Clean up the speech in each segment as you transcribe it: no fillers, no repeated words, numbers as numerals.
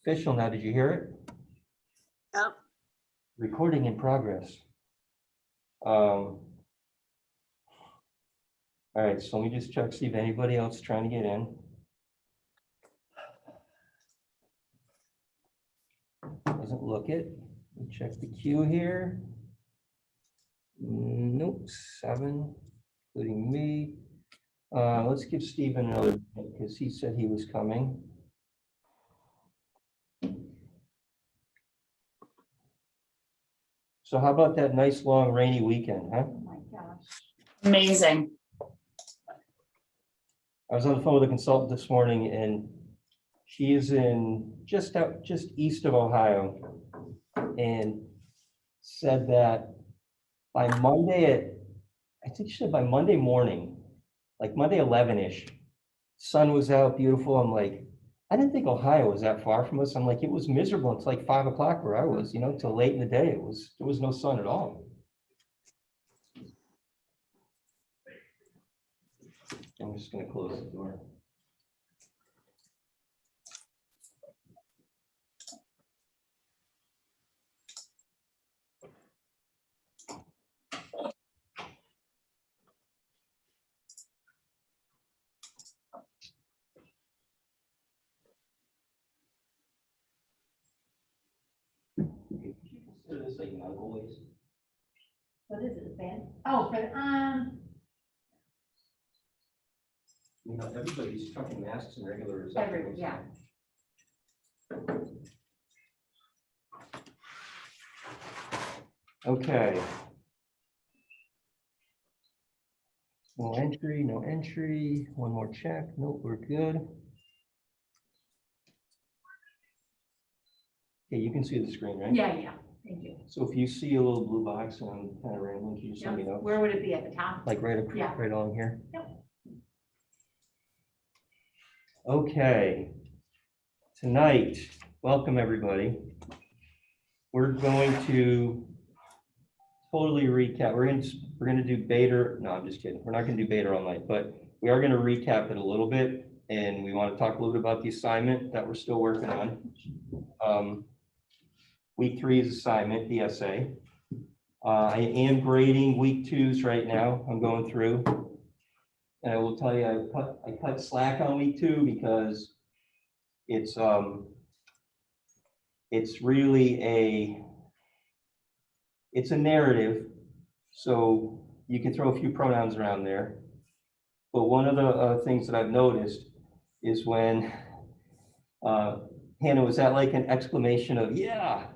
Official now, did you hear it? Yep. Recording in progress. All right, so let me just check, see if anybody else is trying to get in. Doesn't look it. Let me check the queue here. Nope, 7, including me. Let's give Stephen another, because he said he was coming. So how about that nice long rainy weekend, huh? Oh my gosh. Amazing. I was on the phone with a consultant this morning, and she is in just east of Ohio, and said that by Monday I think she said by Monday morning, like Monday 11-ish, sun was out, beautiful. I'm like, I didn't think Ohio was that far from us. I'm like, it was miserable. It's like 5 o'clock where I was, till late in the day. There was no sun at all. I'm just gonna close the door. Consider this like medical waste. What is it, band? Oh, for Everybody's trucking masks and regular. yeah. Okay. No entry, no entry. One more check. Nope, we're good. Okay, you can see the screen, right? Yeah, thank you. So if you see a little blue box and I'm kind of rambling, can you just let me know? Where would it be, at the top? Like right Yeah. right on here? Yep. Okay. Tonight, welcome everybody. We're going to totally recap. We're going to do beta. No, I'm just kidding. We're not going to do beta all night, but we are going to recap it a little bit, and we want to talk a little bit about the assignment that we're still working on. Week 3's assignment, the essay. I am grading week 2's right now. I'm going through, and I will tell you, I cut slack on week 2 because it's really it's a narrative, so you can throw a few pronouns around there. But one of the things that I've noticed is when Hannah, was that like an exclamation of yeah?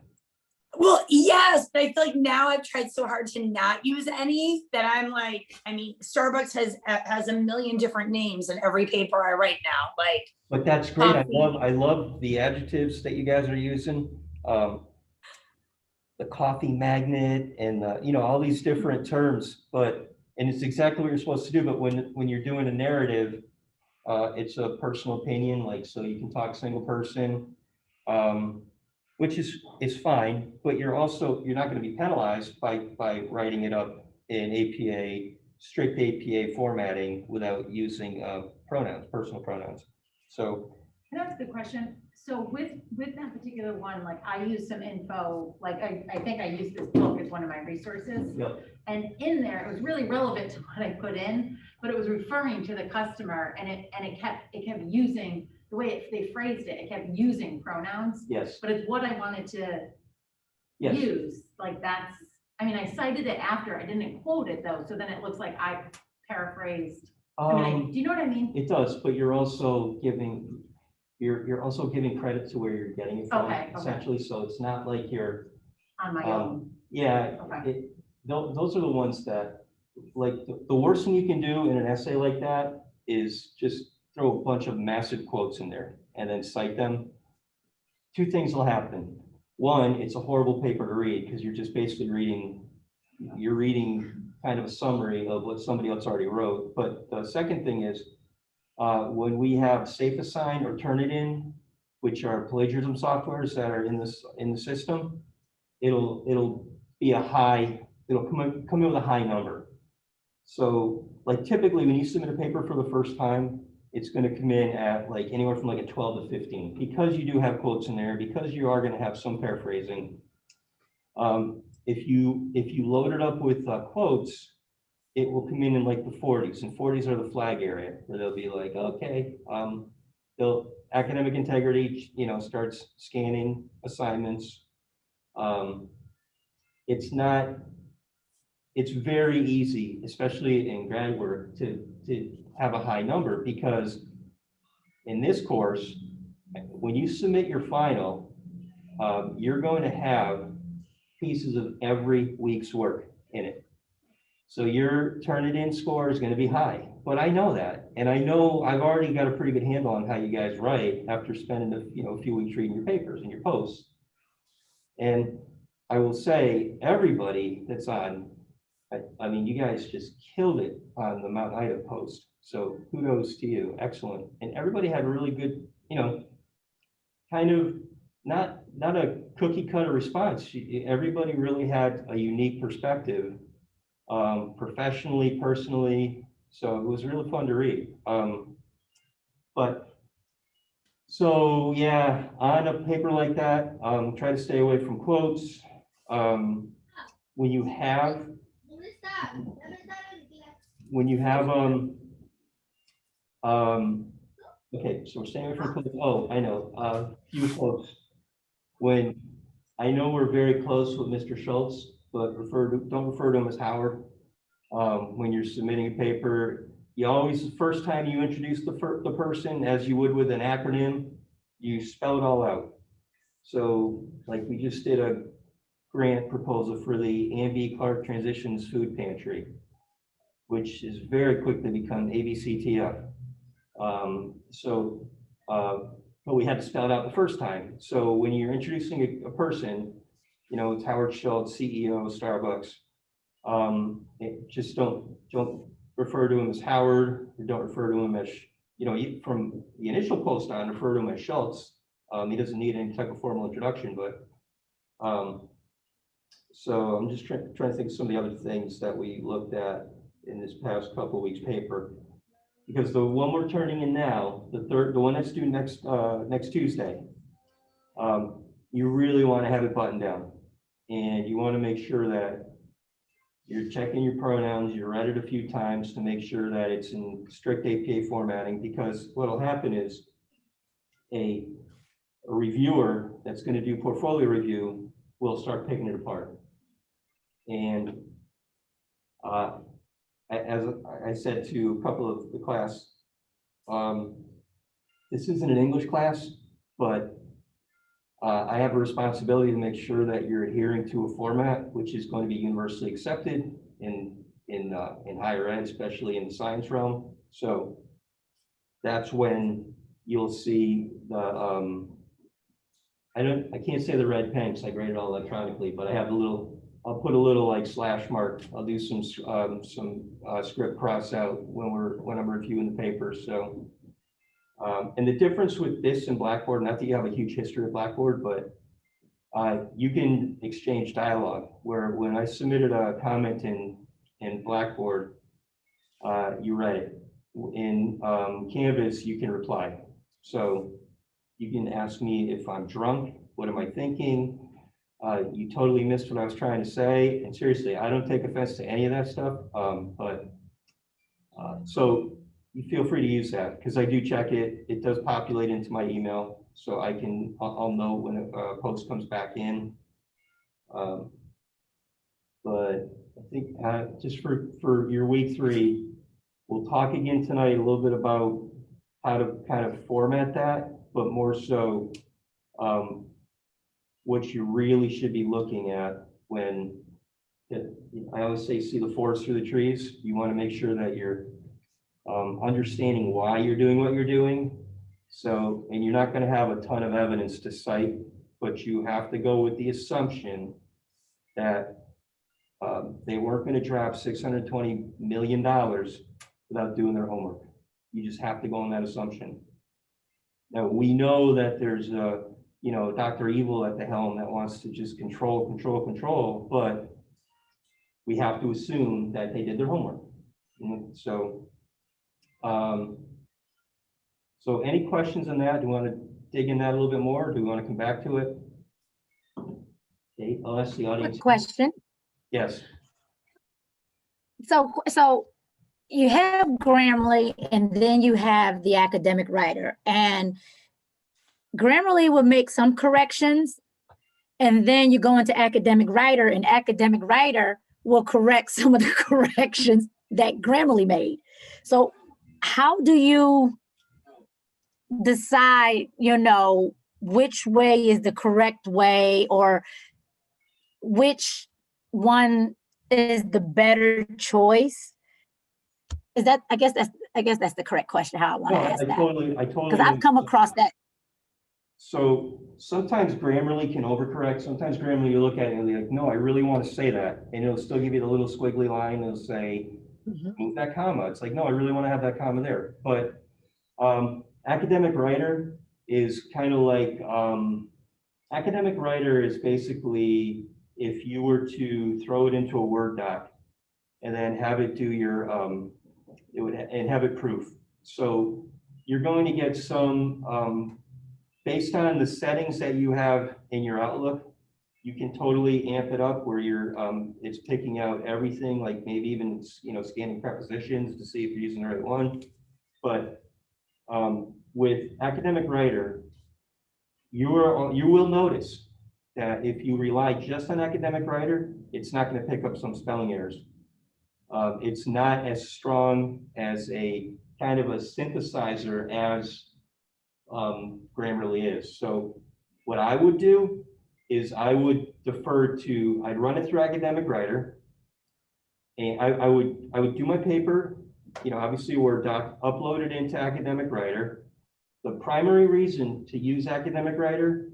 Well, yes, but I feel like now I've tried so hard to not use any that I'm like, Starbucks has a million different names in every paper I write now. Like, but that's great. I love the adjectives that you guys are using. The coffee magnet and all these different terms, and it's exactly what you're supposed to do. But when you're doing a narrative, it's a personal opinion, like, so you can talk single person, which is fine, but you're not going to be penalized by writing it up in strict APA formatting without using pronouns, personal pronouns. So Can I ask a question? So with that particular one, like I used some info, like I think I used this book as one of my resources. yep. And in there, it was really relevant to what I put in, but it was referring to the customer, and it kept using the way they phrased it. It kept using pronouns, Yes. but it's what I wanted to Yes. use. Like that's, I cited it after. I didn't quote it though, so then it looks like I paraphrased. Do you know what I mean? It does, but you're also giving credit to where you're getting it from, Okay. essentially. So it's not like you're On my own. Yeah. Okay. Those are the ones that, like, the worst thing you can do in an essay like that is just throw a bunch of massive quotes in there and then cite them. 2 things will happen. One, it's a horrible paper to read because you're just basically reading kind of a summary of what somebody else already wrote. But the second thing is, when we have safe assign or Turnitin, which are plagiarism softwares that are in the system, it'll be a high, it'll come in with a high number. So like typically when you submit a paper for the first time, it's going to come in at like anywhere from like a 12 to 15, because you do have quotes in there, because you are going to have some paraphrasing. If you load it up with quotes, it will come in like the 40s, and 40s are the flag area where they'll be like, okay, they'll academic integrity, starts scanning assignments. It's very easy, especially in grad work, to have a high number, because in this course, when you submit your final, you're going to have pieces of every week's work in it. So your Turnitin score is going to be high, but I know that. And I know I've already got a pretty good handle on how you guys write after spending a few weeks reading your papers and your posts. And I will say, everybody that's on, I mean, you guys just killed it on the Mount Ida post. So kudos to you, excellent. And everybody had a really good, kind of not a cookie cutter response. Everybody really had a unique perspective, professionally, personally. So it was really fun to read. So yeah, on a paper like that, try to stay away from quotes. When you have okay, so we're staying away from quotes. Oh, I know, few quotes. When, I know we're very close with Mr. Schultz, but don't refer to him as Howard. When you're submitting a paper, you always, the first time you introduce the person, as you would with an acronym, you spell it all out. So like we just did a grant proposal for the Amby Clark Transitions Food Pantry, which is very quickly become ABCTF. But we had to spell it out the first time. So when you're introducing a person, it's Howard Schultz, CEO, Starbucks. Just don't refer to him as Howard, or don't refer to him as, from the initial post on, refer to him as Schultz. He doesn't need any type of formal introduction, but so I'm just trying to think of some of the other things that we looked at in this past couple of weeks paper, because the one we're turning in now, the one that's due next Tuesday, you really want to have it buttoned down, and you want to make sure that you're checking your pronouns, you read it a few times to make sure that it's in strict APA formatting, because what'll happen is a reviewer that's going to do portfolio review will start picking it apart. And as I said to a couple of the class, this isn't an English class, but I have a responsibility to make sure that you're adhering to a format which is going to be universally accepted in higher ed, especially in the science realm. So that's when you'll see the I can't say the red pen because I grade it all electronically, but I have I'll put a little like slash mark. I'll do some script cross out when I'm reviewing the paper. So and the difference with this and Blackboard, not that you have a huge history of Blackboard, but you can exchange dialogue, where when I submitted a comment in Blackboard, you read it. In Canvas, you can reply. So you can ask me if I'm drunk, what am I thinking? You totally missed what I was trying to say. And seriously, I don't take offense to any of that stuff. So you feel free to use that, because I do check it. It does populate into my email, so I'll know when a post comes back in. But I think just for your week 3, we'll talk again tonight a little bit about how to kind of format that, but more so what you really should be looking at when, I always say, see the forest through the trees. You want to make sure that you're understanding why you're doing what you're doing. So, and you're not going to have a ton of evidence to cite, but you have to go with the assumption that they weren't going to drop $620 million without doing their homework. You just have to go on that assumption. Now, we know that there's Dr. Evil at the helm that wants to just control, but we have to assume that they did their homework. So So any questions on that? Do you want to dig in that a little bit more? Or do we want to come back to it? Okay, I'll ask the audience. Quick question. Yes. So you have Grammarly and then you have the academic writer, and Grammarly will make some corrections, and then you go into academic writer, and academic writer will correct some of the corrections that Grammarly made. So how do you decide, which way is the correct way, or which one is the better choice? Is that, I guess that's the correct question, how I want to ask that. I totally. Because I've come across that. So sometimes Grammarly can overcorrect. Sometimes Grammarly, you look at it and you're like, no, I really want to say that. And it'll still give you the little squiggly line. It'll say, move that comma. It's like, no, I really want to have that comma there. But academic writer is kind of like, academic writer is basically if you were to throw it into a Word doc and then have it do your, and have it proof. So you're going to get some, based on the settings that you have in your Outlook, you can totally amp it up where you're, it's picking out everything, like maybe even, scanning prepositions to see if you're using the right one. But with academic writer, you will notice that if you rely just on academic writer, it's not going to pick up some spelling errors. It's not as strong as a kind of a synthesizer as Grammarly is. So what I would do is I would I'd run it through academic writer, and I would do my paper, obviously Word doc, upload it into academic writer. The primary reason to use academic writer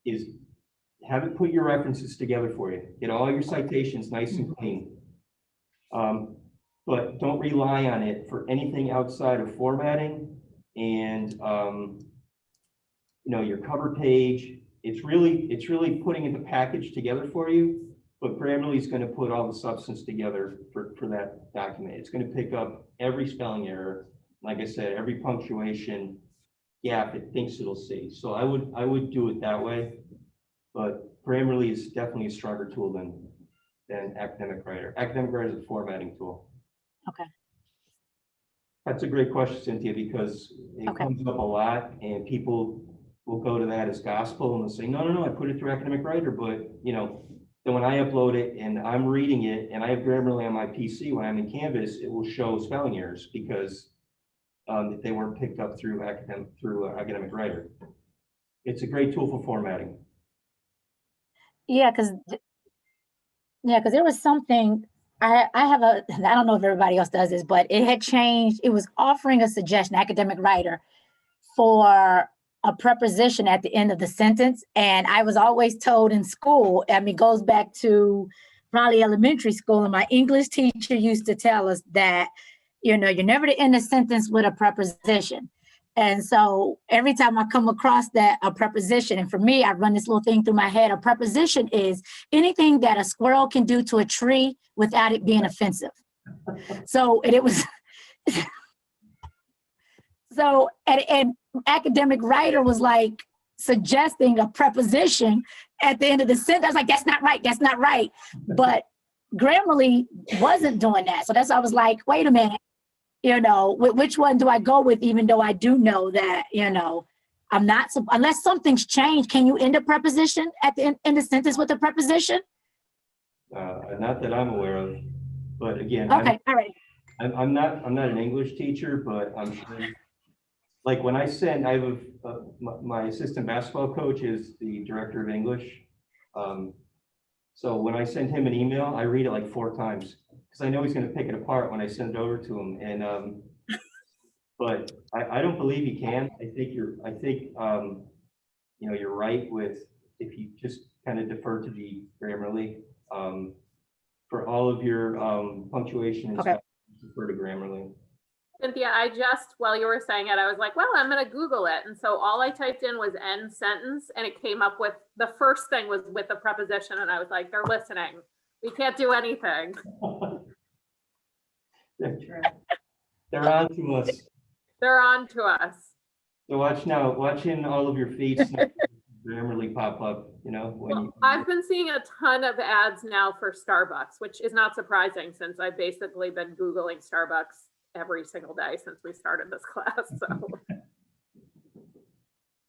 is have it put your references together for you. Get all your citations nice and clean. But don't rely on it for anything outside of formatting and your cover page. It's really putting the package together for you, but Grammarly is going to put all the substance together for that document. It's going to pick up every spelling error, like I said, every punctuation gap it thinks it'll see. So I would do it that way, but Grammarly is definitely a stronger tool than academic writer. Academic writer is a formatting tool. Okay. That's a great question, Cynthia, because it comes up a lot and people will go to that as gospel and they'll say, no, I put it through academic writer, but then when I upload it and I'm reading it and I have Grammarly on my PC, when I'm in Canvas, it will show spelling errors because they weren't picked up through academic writer. It's a great tool for formatting. Yeah, because there was something, I don't know if everybody else does this, but it had changed. It was offering a suggestion, academic writer, for a preposition at the end of the sentence. And I was always told in school, it goes back to probably elementary school, and my English teacher used to tell us that, you're never to end a sentence with a preposition. And so every time I come across a preposition, and for me, I run this little thing through my head, a preposition is anything that a squirrel can do to a tree without it being offensive. So, and it was, so, and academic writer was like suggesting a preposition at the end of the sentence. I was like, that's not right. But Grammarly wasn't doing that. So that's why I was like, wait a minute. Which one do I go with, even though I do know that, I'm not, unless something's changed, can you end a preposition at the end of the sentence with a preposition? Not that I'm aware of, but again, okay, all right. I'm not an English teacher, but I'm sure, like when I have my assistant basketball coach is the director of English. So when I send him an email, I read it like 4 times. Because I know he's going to pick it apart when I send it over to him, and but I don't believe he can. I think you're right with if you just kind of defer to the Grammarly for all of your punctuation and stuff. Defer to Grammarly. Cynthia, while you were saying it, I was like, well, I'm going to Google it, and so all I typed in was end sentence, and it came up with the first thing was with a preposition, and I was like, they're listening. We can't do anything. They're on to us. They're on to us. So watch now, watching all of your feeds randomly pop up, you know, when Well, you. I've been seeing a ton of ads now for Starbucks, which is not surprising since I've basically been Googling Starbucks every single day since we started this class, so.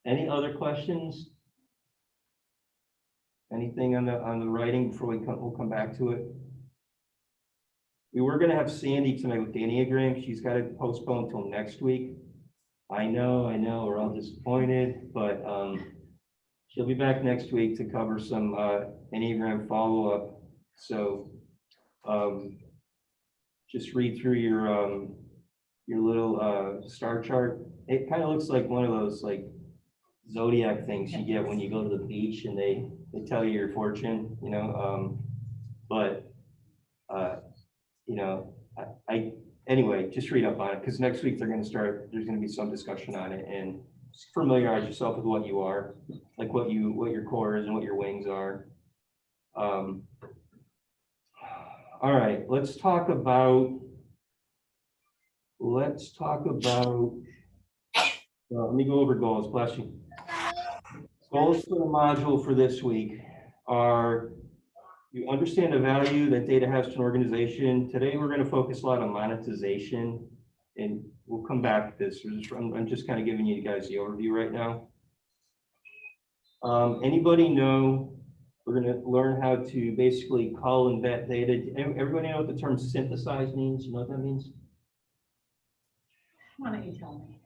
Any other questions? Anything on the writing before we'll come back to it? We were gonna have Sandy tonight with the Enneagram. She's got to postpone until next week. I know, we're all disappointed, but she'll be back next week to cover some Enneagram follow-up. So just read through your little star chart. It kind of looks like one of those like zodiac things you get when you go to the beach and they tell you your fortune, you know. You know, anyway, just read up on it, because next week there's gonna be some discussion on it, and just familiarize yourself with what you are, like what your core is and what your wings are. All right, let's talk about, let me go over goals. Bless you. Goals for the module for this week are: you understand the value that data has to an organization. Today, we're going to focus a lot on monetization, and we'll come back to this. I'm just kind of giving you guys the overview right now. Anybody know, we're going to learn how to basically call and vet data. Everybody know what the term synthesize means? You know what that means? Why don't you tell me?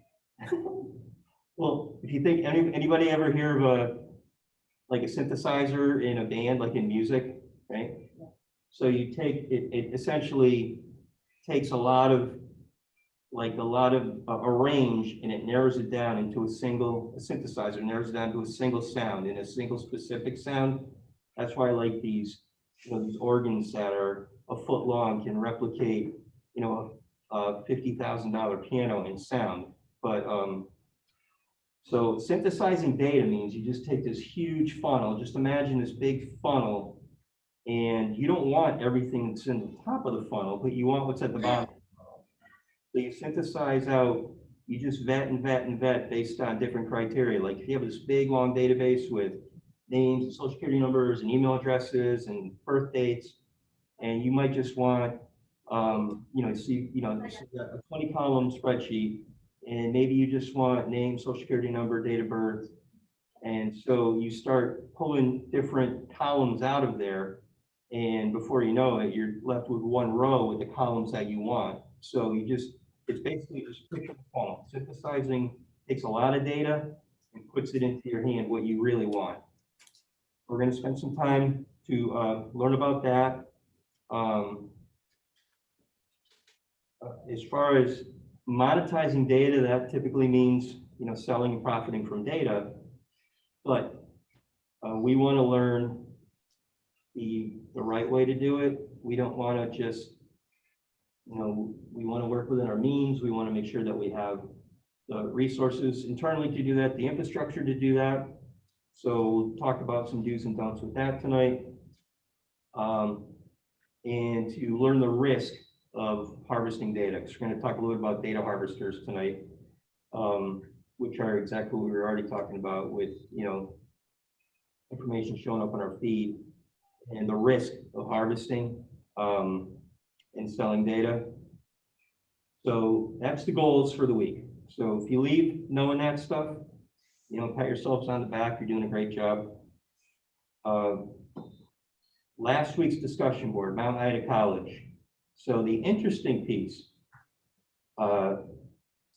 Well, if you think, anybody ever hear of a synthesizer in a band, like in music? Right? So you take it essentially takes a lot of a range, and it narrows it down into a synthesizer narrows it down to a single sound, and a single specific sound. That's why like these organs that are a foot long can replicate, a $50,000 piano in sound. But so synthesizing data means you just take this huge funnel, just imagine this big funnel, and you don't want everything that's in the top of the funnel, but you want what's at the bottom of the funnel. So you synthesize out, you just vet and vet and vet based on different criteria. Like if you have this big, long database with names and social security numbers and email addresses and birth dates, and you might just want, see, a 20-column spreadsheet, and maybe you just want name, social security number, date of birth. And so you start pulling different columns out of there, and before you know it, you're left with one row with the columns that you want. So it's basically just picture the funnel. Synthesizing takes a lot of data and puts it into your hand what you really want. We're going to spend some time to learn about that. As far as monetizing data, that typically means selling and profiting from data, but we want to learn the right way to do it. We don't want to just, we want to work within our means. We want to make sure that we have the resources internally to do that, the infrastructure to do that. So we'll talk about some do's and don'ts with that tonight. And to learn the risk of harvesting data, because we're going to talk a little bit about data harvesters tonight, which are exactly what we were already talking about with, information showing up on our feed, and the risk of harvesting and selling data. So that's the goals for the week. So if you leave knowing that stuff, pat yourselves on the back, you're doing a great job. Last week's discussion board, Mount Ida College. So the interesting piece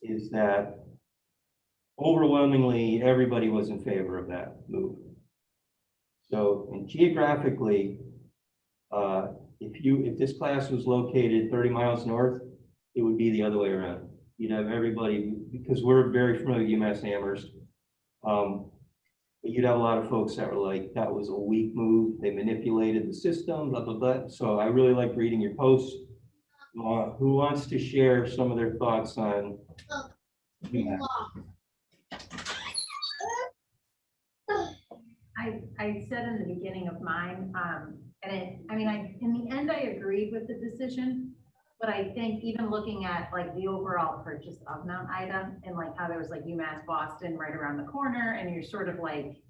is that overwhelmingly everybody was in favor of that move. So, and geographically, if this class was located 30 miles north, it would be the other way around. You'd have everybody, because we're very familiar with UMass Amherst, but you'd have a lot of folks that were like, that was a weak move. They manipulated the system, blah, blah, blah. So I really like reading your posts. Who wants to share some of their thoughts on that? I said in the beginning of mine, in the end, I agreed with the decision, But I think even looking at like the overall purchase of Mount Ida and like how there was like UMass Boston right around the corner and you're sort of like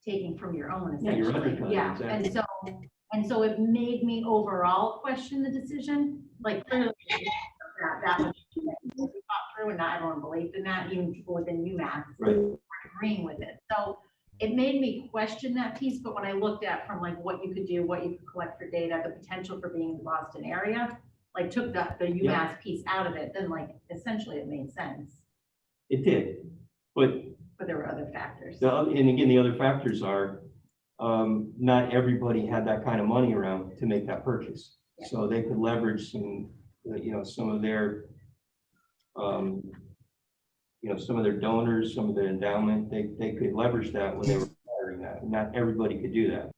taking from your own Yeah, you're essentially. undercutting, Yeah, exactly. and so it made me overall question the decision, like clearly that was thought through and not everyone believed in that, even people within UMass Right. were agreeing with it. So it made me question that piece, but when I looked at from like what you could do, what you could collect for data, the potential for being in the Boston area, like took the UMass piece out of it, then like essentially it made sense, It did, but but there were other factors. and again, the other factors are, not everybody had that kind of money around to make that purchase. Yeah. So they could leverage some, some of their, some of their donors, some of their endowment, they could leverage that when they were acquiring that. Not everybody could do that.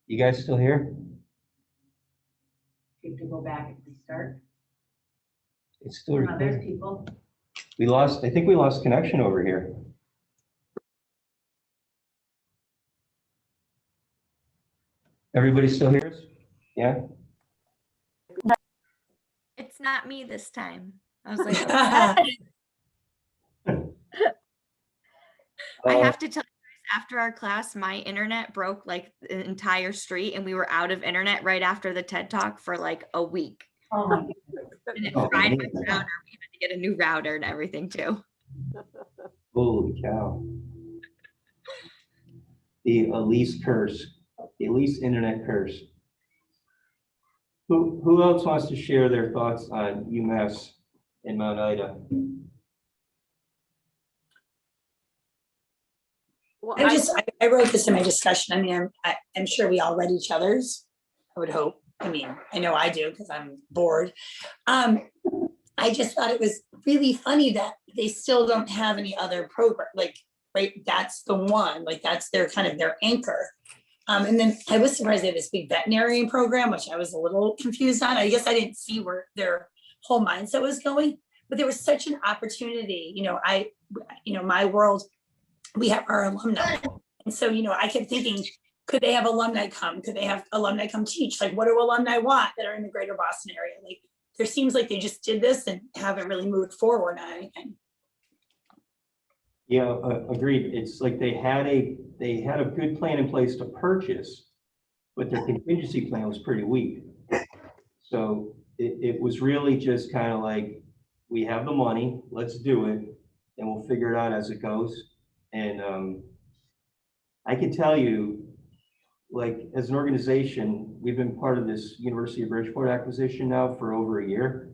You guys still here? You have to go back and restart. It's still There's recording. people. I think we lost connection over here. Everybody still hears? Yeah? It's not me this time. I was like, okay. I have to tell you guys, after our class, my internet broke like the entire street and we were out of internet right after the TED Talk for like a week. Oh my God. And it Oh, fried my man. router. We had to get a new router and everything too. Holy cow. The Elise curse, the Elise internet curse. Who else wants to share their thoughts on UMass and Mount Ida? Well, I wrote this in my discussion. I mean, I'm sure we all read each other's, I would hope. I mean, I know I do because I'm bored. I just thought it was really funny that they still don't have any other program, like, right, that's the one, like, that's their kind of their anchor. And then I was surprised they had this big veterinarian program, which I was a little confused on. I guess I didn't see where their whole mindset was going, but there was such an opportunity, my world, we have our alumni. And so, I kept thinking, could they have alumni come? Could they have alumni come teach? Like, what do alumni want that are in the greater Boston area? Like, there seems like they just did this and haven't really moved forward on anything. Yeah, agreed. It's like they had a good plan in place to purchase, but their contingency plan was pretty weak. So it was really just kind of like, we have the money, let's do it, and we'll figure it out as it goes. And I can tell you, like, as an organization, we've been part of this University of Bridgeport acquisition now for over a year,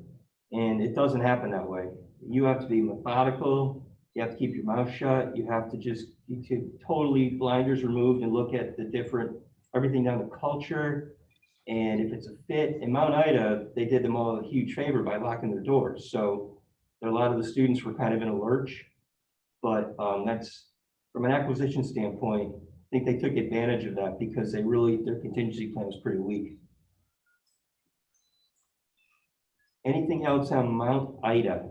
and it doesn't happen that way. You have to be methodical. You have to keep your mouth shut. You have to totally blinders removed and look at the different, everything down to culture. And if it's a fit, in Mount Ida, they did them all a huge favor by locking their doors. So a lot of the students were kind of in a lurch, but that's, from an acquisition standpoint, I think they took advantage of that because their contingency plan was pretty weak. Anything else on Mount Ida?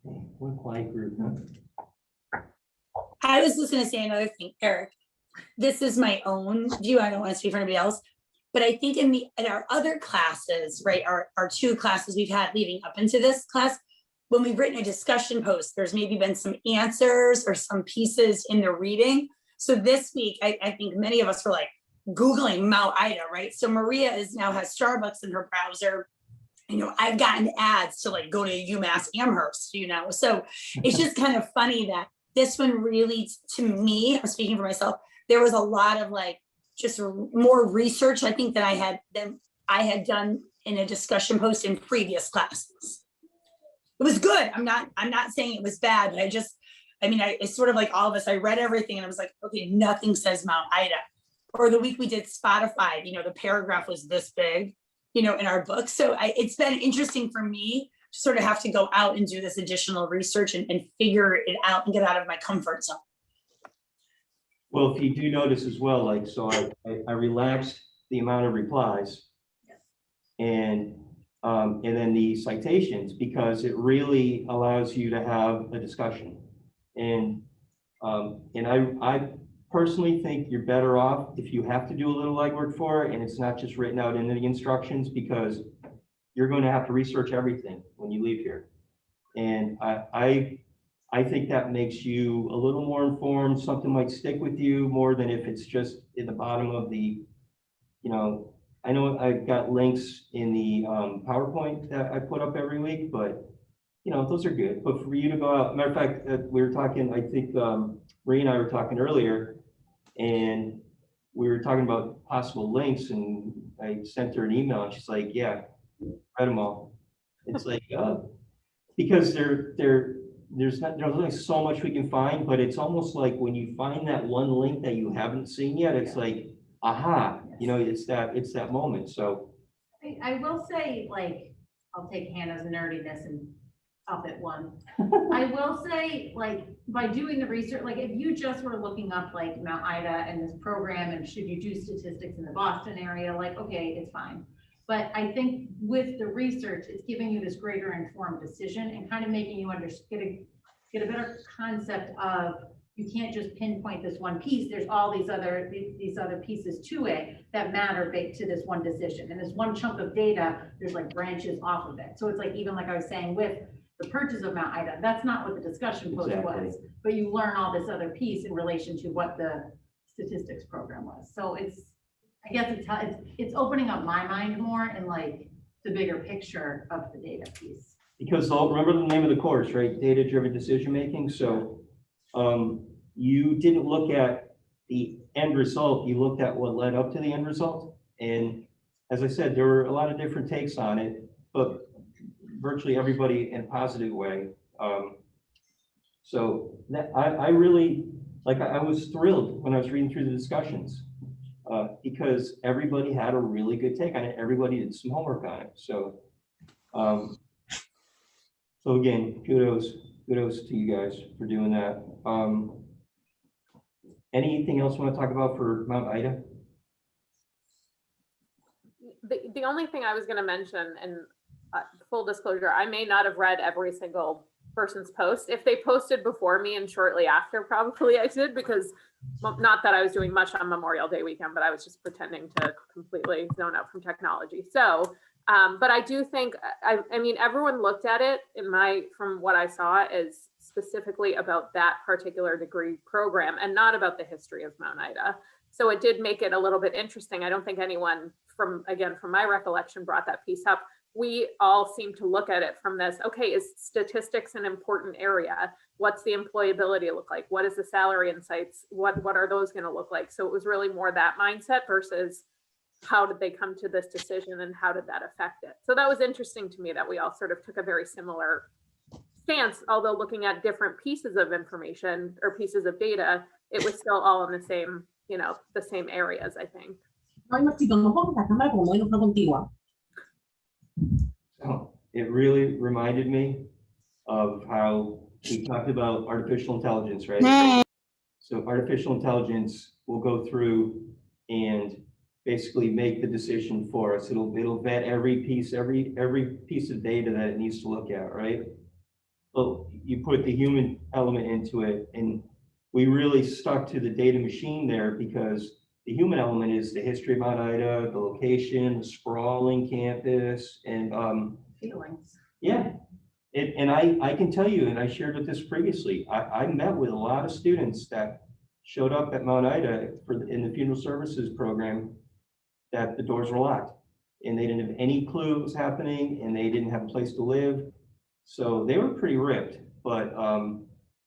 What a quiet group, huh? I was just gonna say another thing, Eric. This is my own view. I don't want to speak for anybody else. But I think in our other classes, right, our 2 classes we've had leading up into this class, when we've written a discussion post, there's maybe been some answers or some pieces in the reading. So this week, I think many of us were like Googling Mount Ida, right? So Maria now has Starbucks in her browser. I've gotten ads to like go to UMass Amherst, so it's just kind of funny that this one really, to me, I'm speaking for myself, there was a lot of like just more research, I think, than I had done in a discussion post in previous classes. It was good. I'm not saying it was bad, but it's sort of like all of us, I read everything and I was like, okay, nothing says Mount Ida. Or the week we did Spotify, the paragraph was this big, in our book. So it's been interesting for me to sort of have to go out and do this additional research and figure it out and get out of my comfort zone. Well, if you do notice as well, like, so I relaxed the amount of replies and then the citations, because it really allows you to have a discussion. And I personally think you're better off if you have to do a little legwork for it and it's not just written out in the instructions, because you're going to have to research everything when you leave here. And I think that makes you a little more informed. Something might stick with you more than if it's just in the bottom of the, I know I've got links in the PowerPoint that I put up every week, but those are good. But for you to go out, matter of fact, we were talking, I think Marie and I were talking earlier, and we were talking about possible links, and I sent her an email and she's like, yeah, read them all. It's like, because there's only so much we can find, but it's almost like when you find that one link that you haven't seen yet, it's like, aha, it's that moment. So I will say, like, I'll take Hannah's nerdiness and up it one. I will say, like, by doing the research, like, if you just were looking up like Mount Ida and this program and should you do statistics in the Boston area, like, okay, it's fine. But I think with the research, it's giving you this greater informed decision and kind of making you get a better concept of, you can't just pinpoint this one piece. There's all these other pieces to it that matter to this one decision. And this one chunk of data, there's like branches off of it. So it's like, even like I was saying with the purchase of Mount Ida, that's not what the discussion post was, but you learn all this other piece in relation to what the statistics program was. So I guess it's opening up my mind more and like the bigger picture of the data piece. Because remember the name of the course, right? Data-driven decision-making. So you didn't look at the end result, you looked at what led up to the end result. And as I said, there were a lot of different takes on it, but virtually everybody in a positive way. So that I really, like, I was thrilled when I was reading through the discussions because everybody had a really good take on it. Everybody did some homework on it. So, so again, kudos to you guys for doing that. Anything else you want to talk about for Mount Ida? The only thing I was going to mention, and full disclosure, I may not have read every single person's post. If they posted before me and shortly after, probably I did, because not that I was doing much on Memorial Day weekend, but I was just pretending to completely zone out from technology. So, but I do think, I mean, everyone looked at it from what I saw as specifically about that particular degree program and not about the history of Mount Ida. So it did make it a little bit interesting. I don't think anyone from my recollection brought that piece up. We all seem to look at it from this, okay, is statistics an important area? What's the employability look like? What is the salary insights? What are those going to look like? So it was really more that mindset versus how did they come to this decision and how did that affect it? So that was interesting to me that we all sort of took a very similar stance, although looking at different pieces of information or pieces of data, it was still all in the same, the same areas, I think. So it really reminded me of how we talked about artificial intelligence, right? So artificial intelligence will go through and basically make the decision for us. It'll vet every piece of data that it needs to look at, right? Well, you put the human element into it, and we really stuck to the data machine there because the human element is the history of Mount Ida, the location, the sprawling campus, and Feelings. yeah. And I can tell you, and I shared with this previously, I met with a lot of students that showed up at Mount Ida in the funeral services program that the doors were locked and they didn't have any clue what was happening and they didn't have a place to live. So they were pretty ripped, but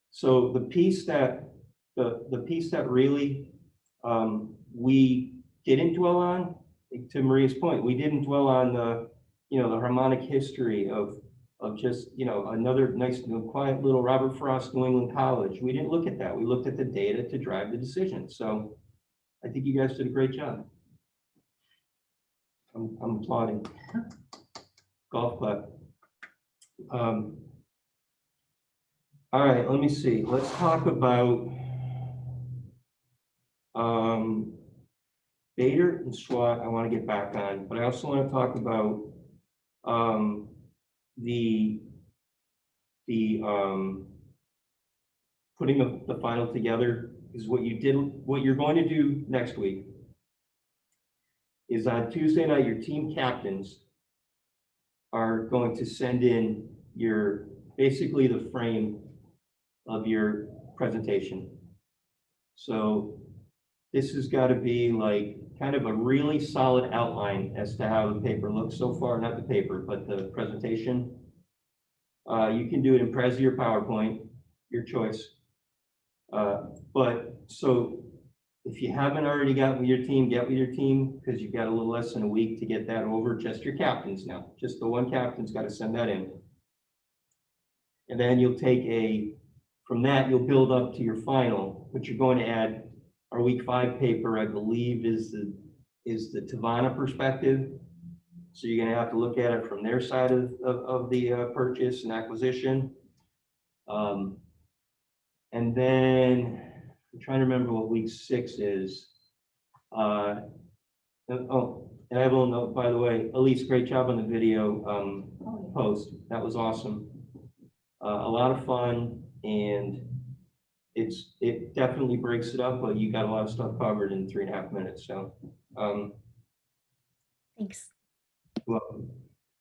so the piece that really we didn't dwell on, to Maria's point, we didn't dwell on the harmonic history of just, another nice, quiet little Robert Frost New England college. We didn't look at that. We looked at the data to drive the decision. So I think you guys did a great job. I'm applauding. Golf clap. All right, let me see. Let's talk about Beta and SWOT. I want to get back on, but I also want to talk about the putting the final together is what you're going to do next week is on Tuesday night, your team captains are going to send in basically the frame of your presentation. So this has got to be like kind of a really solid outline as to how the paper looks so far, not the paper, but the presentation. You can do it in Prezi or PowerPoint, your choice. But so if you haven't already gotten with your team, get with your team, because you've got a little less than a week to get that over. Just your captains now. Just the one captain's got to send that in. And then you'll take from that, you'll build up to your final, which you're going to add. Our week 5 paper, I believe, is the Tavana perspective. So you're going to have to look at it from their side of the purchase and acquisition. And then I'm trying to remember what week 6 is. And I will note, by the way, Elise, great job on the video post. That was awesome. A lot of fun, and it definitely breaks it up, but you got a lot of stuff covered in 3.5 minutes. So, Thanks. well,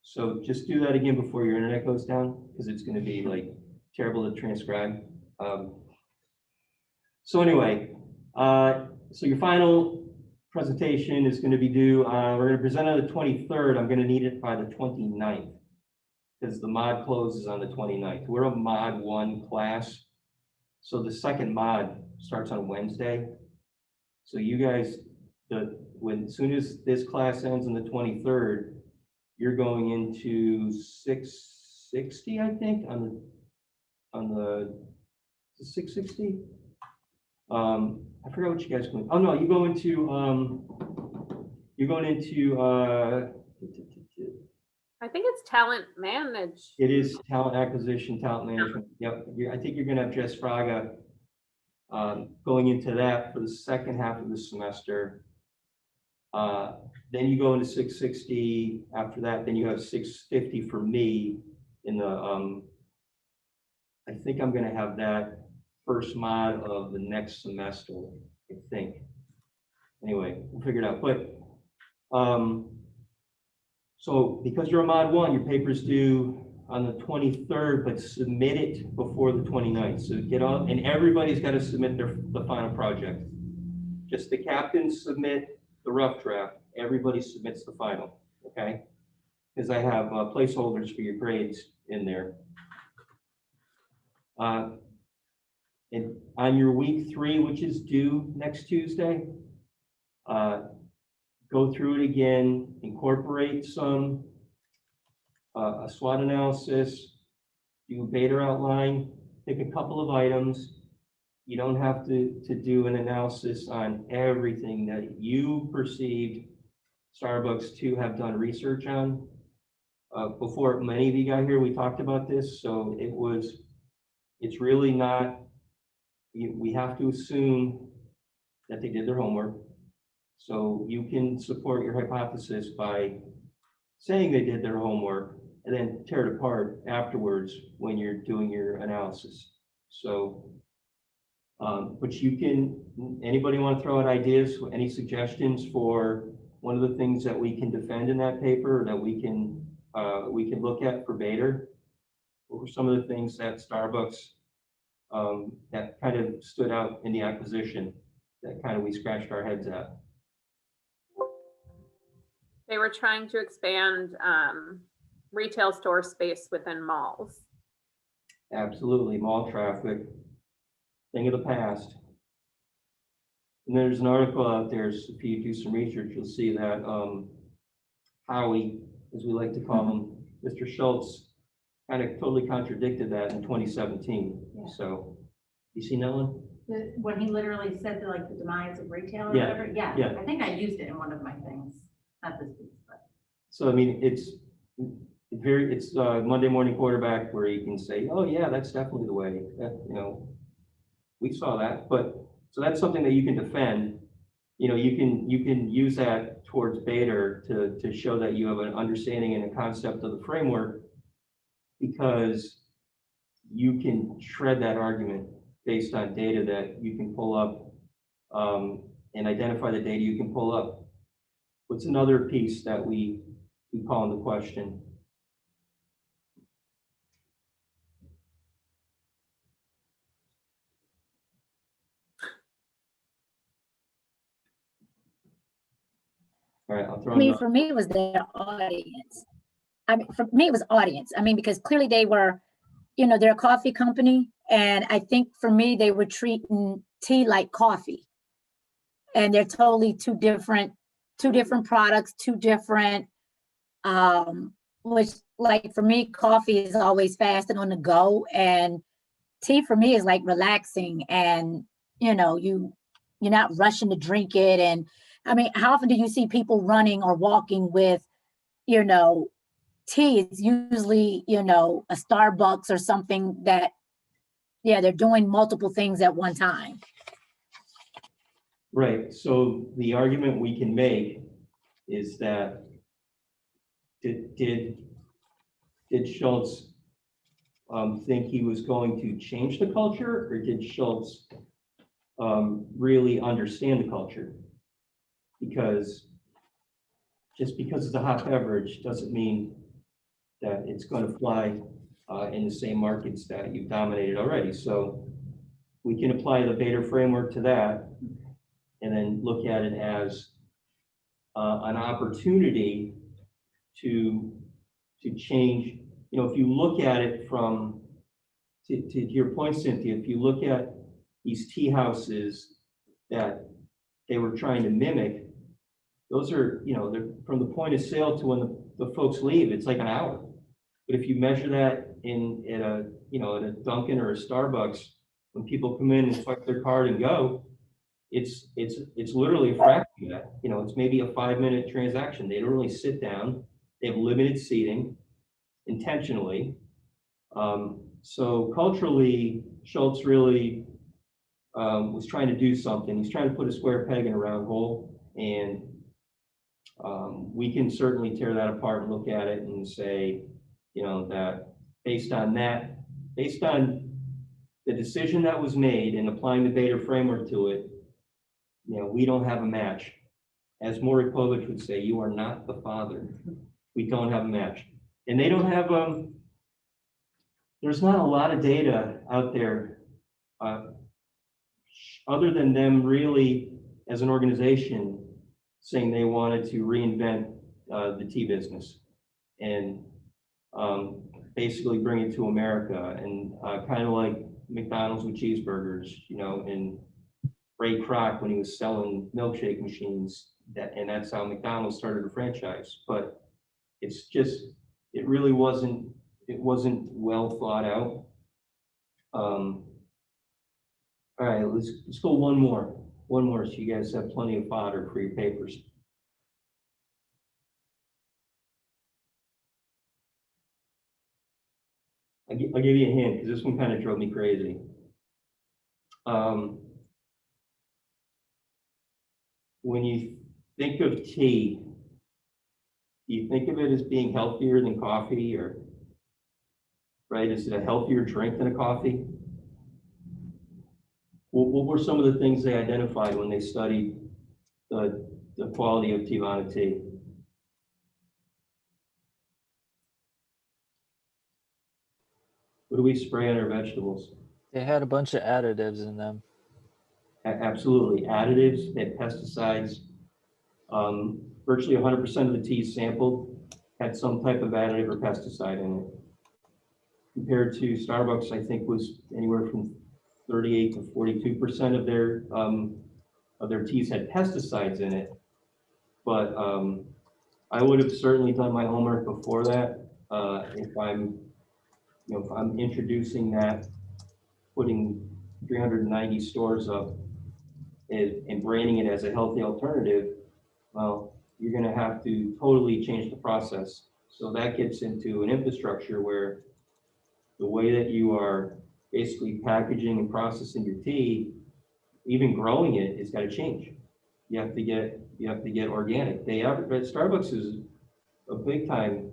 so just do that again before your internet goes down, because it's going to be like terrible to transcribe. So anyway, so your final presentation is going to be due. We're going to present on the 23rd. I'm going to need it by the 29th because the mod closes on the 29th. We're a mod 1 class. So the second mod starts on Wednesday. So you guys, as soon as this class ends on the 23rd, you're going into 660, I think, on the 660. I forgot what you guys going. Oh no, you're going into I think it's talent manage. it is talent acquisition, talent management. Yep. I think you're gonna have Jess Fraga going into that for the second half of the semester. Then you go into 660 after that, then you have 650 for me in the I think I'm gonna have that first mod of the next semester, I think. Anyway, we'll figure it out. But so because you're a mod 1, your paper's due on the 23rd, but submit it before the 29th. So get on, and everybody's got to submit the final project. Just the captains submit the rough draft. Everybody submits the final, okay? Because I have placeholders for your grades in there. And on your week 3, which is due next Tuesday, go through it again, incorporate some a SWOT analysis, do a beta outline, pick a couple of items. You don't have to do an analysis on everything that you perceived Starbucks to have done research on. Before many of you got here, we talked about this, so it's really not, we have to assume that they did their homework. So you can support your hypothesis by saying they did their homework and then tear it apart afterwards when you're doing your analysis. So, but you can, anybody want to throw out ideas, any suggestions for one of the things that we can defend in that paper, or that we can look at for beta? What were some of the things that Starbucks that kind of stood out in the acquisition that kind of we scratched our heads at? They were trying to expand retail store space within malls. Absolutely, mall traffic, thing of the past. And there's an article out there, so if you do some research, you'll see that Howie, as we like to call him, Mr. Schultz, kind of totally contradicted that in 2017. Yeah. So, you seen that one? When he literally said like the demise of retail or Yeah, whatever, yeah, yeah. I think I used it in one of my things, not this piece, but. So, I mean, it's Monday morning quarterback where you can say, oh yeah, that's definitely the way, we saw that, but, so that's something that you can defend. You can use that towards beta to show that you have an understanding and a concept of the framework, because you can shred that argument based on data that you can pull up and identify the data you can pull up. What's another piece that we call into question? All right, I'll throw I mean, another- for me, it was their audience. I mean, for me, it was audience. I mean, because clearly they were, they're a coffee company. And I think for me, they were treating tea like coffee. And they're totally two different products, two different, which like for me, coffee is always fast and on the go. And tea for me is like relaxing and, you're not rushing to drink it. And I mean, how often do you see people running or walking with, tea? It's usually, a Starbucks or something that, they're doing multiple things at one time. Right, so the argument we can make is that did Schultz think he was going to change the culture, or did Schultz really understand the culture? Because just because it's a hot beverage doesn't mean that it's going to fly in the same markets that you've dominated already. So we can apply the Beta framework to that and then look at it as an opportunity to change. If you look at it from, to your point, Cynthia, if you look at these tea houses that they were trying to mimic, those are, they're from the point of sale to when the folks leave, it's like an hour. But if you measure that at a Dunkin' or a Starbucks, when people come in and swipe their card and go, it's literally a fraction of that. It's maybe a 5-minute transaction. They don't really sit down. They have limited seating intentionally. So culturally, Schultz really was trying to do something. He's trying to put a square peg in a round hole, and we can certainly tear that apart and look at it and say, that based on the decision that was made and applying the Beta framework to it, we don't have a match. As Maury Povich would say, you are not the father. We don't have a match. And they don't have, there's not a lot of data out there other than them really, as an organization, saying they wanted to reinvent the tea business and basically bring it to America, and kind of like McDonald's with cheeseburgers, and Ray Kroc when he was selling milkshake machines, and that's how McDonald's started a franchise. But it's just, it really wasn't well thought out. All right, let's go one more so you guys have plenty of fodder for your papers. I'll give you a hint, because this one kind of drove me crazy. When you think of tea, do you think of it as being healthier than coffee, or, right? Is it a healthier drink than a coffee? What were some of the things they identified when they studied the quality of Teavana tea? What do we spray on our vegetables? They had a bunch of additives in them. Absolutely, additives, they had pesticides. Virtually 100% of the teas sampled had some type of additive or pesticide in it. Compared to Starbucks, I think was anywhere from 38 to 42% of their teas had pesticides in it. But I would have certainly done my homework before that. If I'm introducing that, putting 390 stores up and branding it as a healthy alternative, well, you're going to have to totally change the process. So that gets into an infrastructure where the way that you are basically packaging and processing your tea, even growing it, has got to change. You have to get organic. Starbucks is a big time.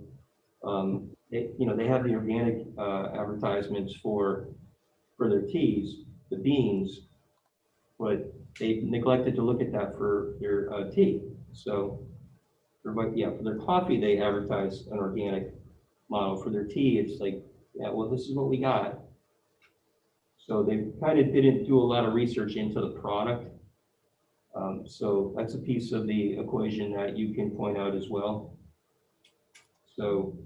They have the organic advertisements for their teas, the beans, but they neglected to look at that for their tea. So, for their coffee, they advertise an organic model. For their tea, it's like, yeah, well, this is what we got. So they kind of didn't do a lot of research into the product. So that's a piece of the equation that you can point out as well. So,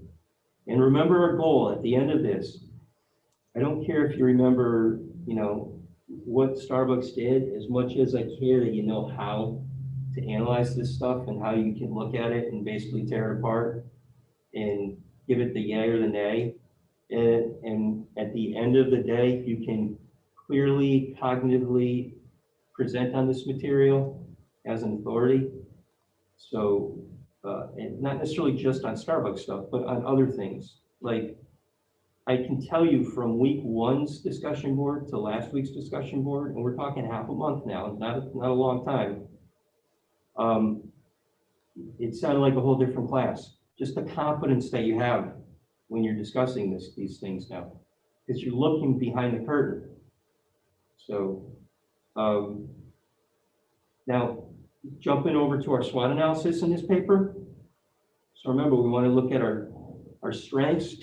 and remember our goal at the end of this. I don't care if you remember, you know, what Starbucks did, as much as I care that you know how to analyze this stuff and how you can look at it and basically tear it apart and give it the yay or the nay. And at the end of the day, you can clearly, cognitively present on this material as an authority. So, and not necessarily just on Starbucks stuff, but on other things. Like, I can tell you from week one's discussion board to last week's discussion board, and we're talking half a month now, not a long time. It sounded like a whole different class. Just the confidence that you have when you're discussing these things now, because you're looking behind the curtain. So now jumping over to our SWOT analysis in this paper. So remember, we want to look at our strengths,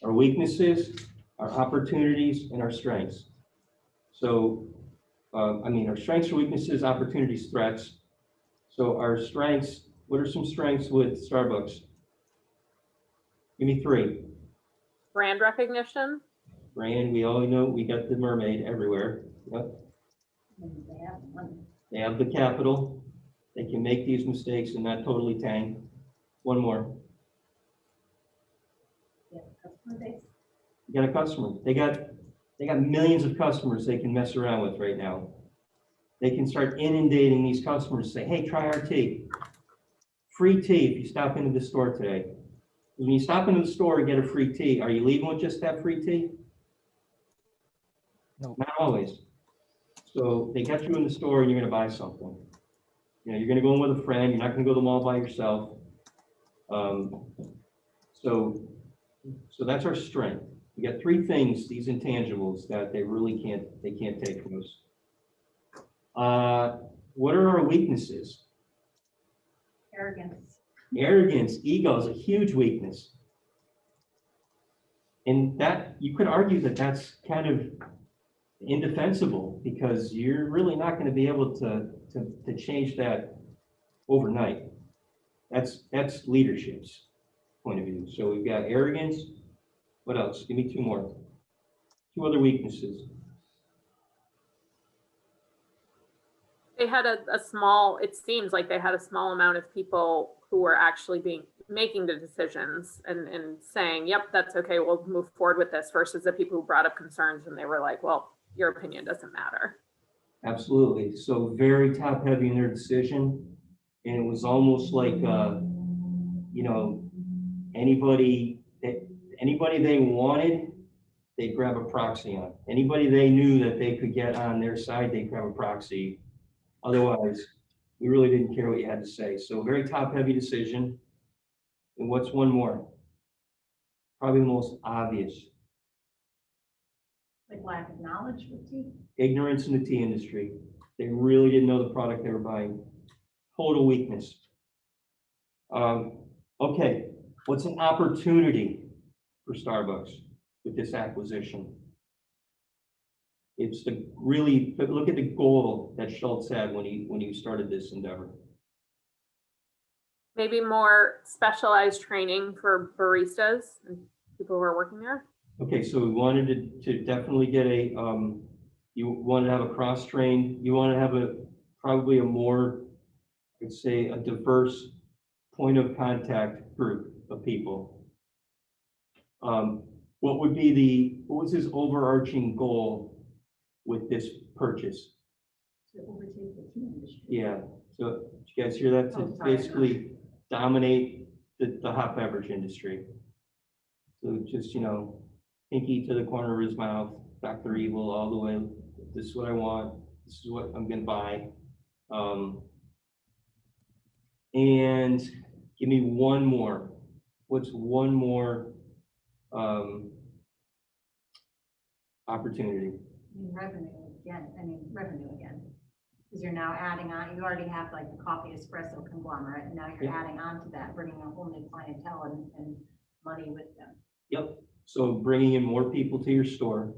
our weaknesses, our opportunities, and our strengths. So, our strengths, weaknesses, opportunities, threats. So our strengths, what are some strengths with Starbucks? Give me three. Brand recognition. Brand, we all know, we got the mermaid everywhere. Yep. They have the capital. They can make these mistakes and not totally tank. One more. You got a customer. They got millions of customers they can mess around with right now. They can start inundating these customers, say, hey, try our tea. Free tea if you stop into the store today. When you stop into the store and get a free tea, are you leaving with just that free tea? No. Not always. So they got you in the store and you're gonna buy something. You know, you're gonna go in with a friend, you're not gonna go to the mall by yourself. So that's our strength. We got three things, these intangibles that they really can't take from us. What are our weaknesses? Arrogance. Arrogance, ego is a huge weakness. And that, you could argue that that's kind of indefensible because you're really not going to be able to change that overnight. That's leadership's point of view. So we've got arrogance. What else? Give me two more. Two other weaknesses. They had a small, it seems like they had a small amount of people who were actually making the decisions and saying, yep, that's okay, we'll move forward with this, versus the people who brought up concerns and they were like, well, your opinion doesn't matter. Absolutely. So very top heavy in their decision. And it was almost like, you know, anybody they wanted, they'd grab a proxy on. Anybody they knew that they could get on their side, they'd grab a proxy. Otherwise, we really didn't care what you had to say. So very top heavy decision. And what's one more? Probably the most obvious. Like lack of knowledge with tea. Ignorance in the tea industry. They really didn't know the product they were buying. Total weakness. Okay, what's an opportunity for Starbucks with this acquisition? It's to really look at the goal that Schultz had when he started this endeavor. Maybe more specialized training for baristas and people who are working there. Okay, so we wanted to definitely get you want to have a cross-trained, you want to have probably a more, let's say, a diverse point of contact group of people. What was his overarching goal with this purchase? To overtake the tea industry. Yeah, so did you guys hear that? To Oh, sorry. basically dominate the hot beverage industry. So just, you know, pinky to the corner of his mouth, Dr. Evil all the way. This is what I want. This is what I'm gonna buy. And give me one more. What's one more opportunity? Revenue. again, I mean, revenue again. Because you're now adding on, you already have like the coffee espresso conglomerate, and now you're Yeah. adding on to that, bringing a whole new clientele and money with them. Yep. So bringing in more people to your store,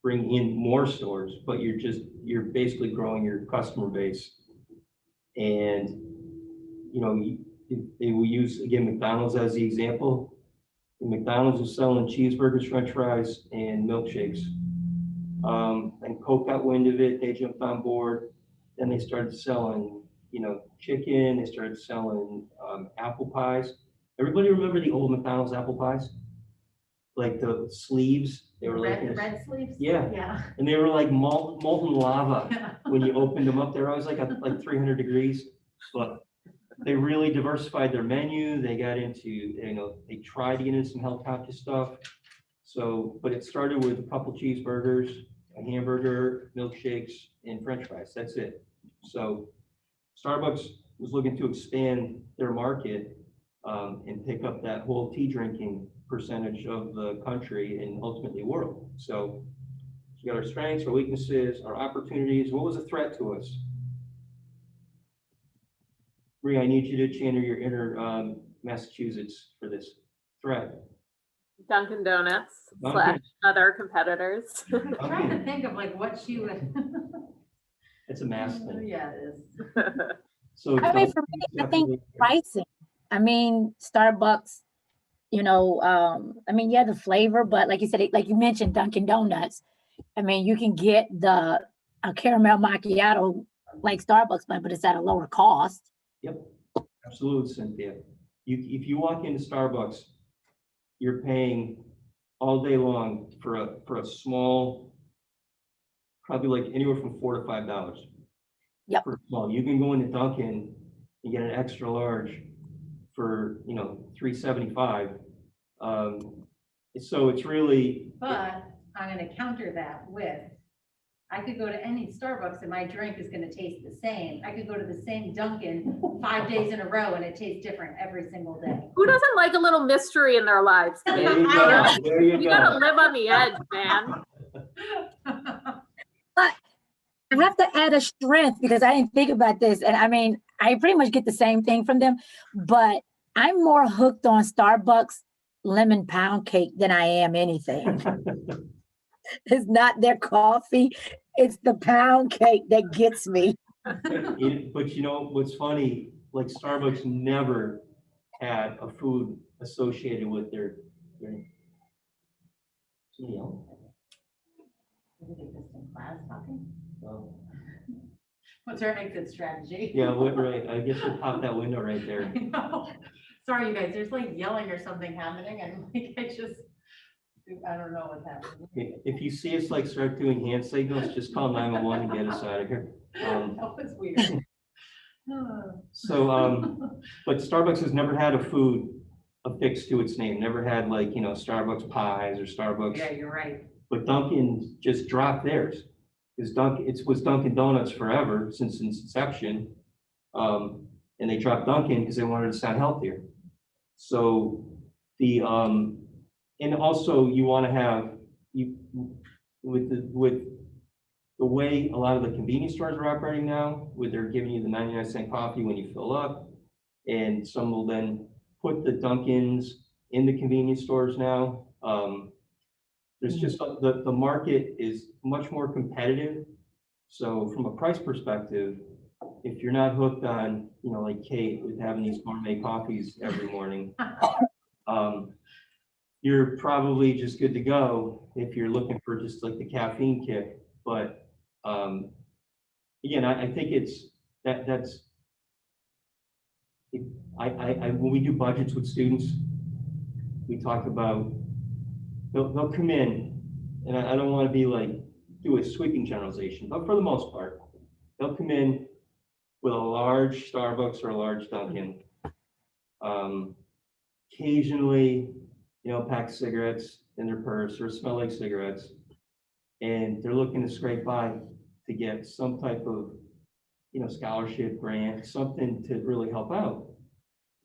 bringing in more stores, but you're basically growing your customer base. And, you know, they will use, again, McDonald's as the example. McDonald's is selling cheeseburgers, french fries, and milkshakes. And Coke got wind of it, they jumped on board. Then they started selling, you know, chicken, they started selling apple pies. Everybody remember the old McDonald's apple pies? Like the sleeves, they were like, Red sleeves? Yeah. Yeah. and they were like molten lava Yeah. when you opened them up. They're always like at like 300 degrees, but they really diversified their menu. They got into, you know, they tried to get into some health conscious stuff. So, but it started with a couple cheeseburgers, a hamburger, milkshakes, and french fries. That's it. So Starbucks was looking to expand their market and pick up that whole tea drinking percentage of the country and ultimately world. So we got our strengths, our weaknesses, our opportunities. What was a threat to us? Bree, I need you to channel your inner Massachusetts for this threat. Dunkin' Donuts Dunkin'. / other competitors. I'm trying to think of like what she would. It's a mass thing. Yeah, it is. So I mean, for me, I think definitely- pricing. I mean, Starbucks, you know, I mean, yeah, the flavor, but like you said, like you mentioned, Dunkin' Donuts. I mean, you can get a caramel macchiato like Starbucks, but it's at a lower cost. Yep, absolutely, Cynthia. If you walk into Starbucks, you're paying all day long for a small, probably like anywhere from $4 to $5. Yep. For small, you can go into Dunkin' and get an extra large for, you know, $3.75. So it's really. But I'm gonna counter that with, I could go to any Starbucks and my drink is gonna taste the same. I could go to the same Dunkin' 5 days in a row and it tastes different every single day. Who doesn't like a little mystery in their lives? There you go. There you You gotta go. live on the edge, man. I have to add a strength because I didn't think about this. And I mean, I pretty much get the same thing from them, but I'm more hooked on Starbucks lemon pound cake than I am anything. It's not their coffee, it's the pound cake that gets me. But you know, what's funny, like Starbucks never had a food associated with their. Somebody else? Class talking? Oh. What's our exit strategy? Yeah, right, I guess we'll pop that window right there. I know. Sorry, you guys, there's like yelling or something happening and like, I don't know what's happening. If you see us like start doing hand signals, just call 911 and get us out of here. That was weird. But Starbucks has never had a food affixed to its name, never had like, you know, Starbucks pies or Starbucks. Yeah, you're right. But Dunkin' just dropped theirs. Because it was Dunkin' Donuts forever since its inception. And they dropped Dunkin' because they wanted to sound healthier. So and also you want to have, with the way a lot of the convenience stores are operating now, where they're giving you the 99-cent coffee when you fill up. And some will then put the Dunkins in the convenience stores now. There's just, the market is much more competitive. So from a price perspective, if you're not hooked on, you know, like Kate with having these gourmet coffees every morning, you're probably just good to go if you're looking for just like the caffeine kick. But again, I think that's when we do budgets with students, we talk about they'll come in, and I don't want to be like do a sweeping generalization, but for the most part, they'll come in with a large Starbucks or a large Dunkin'. Occasionally, you know, pack cigarettes in their purse or smell like cigarettes, and they're looking to scrape by to get some type of, you know, scholarship grant, something to really help out.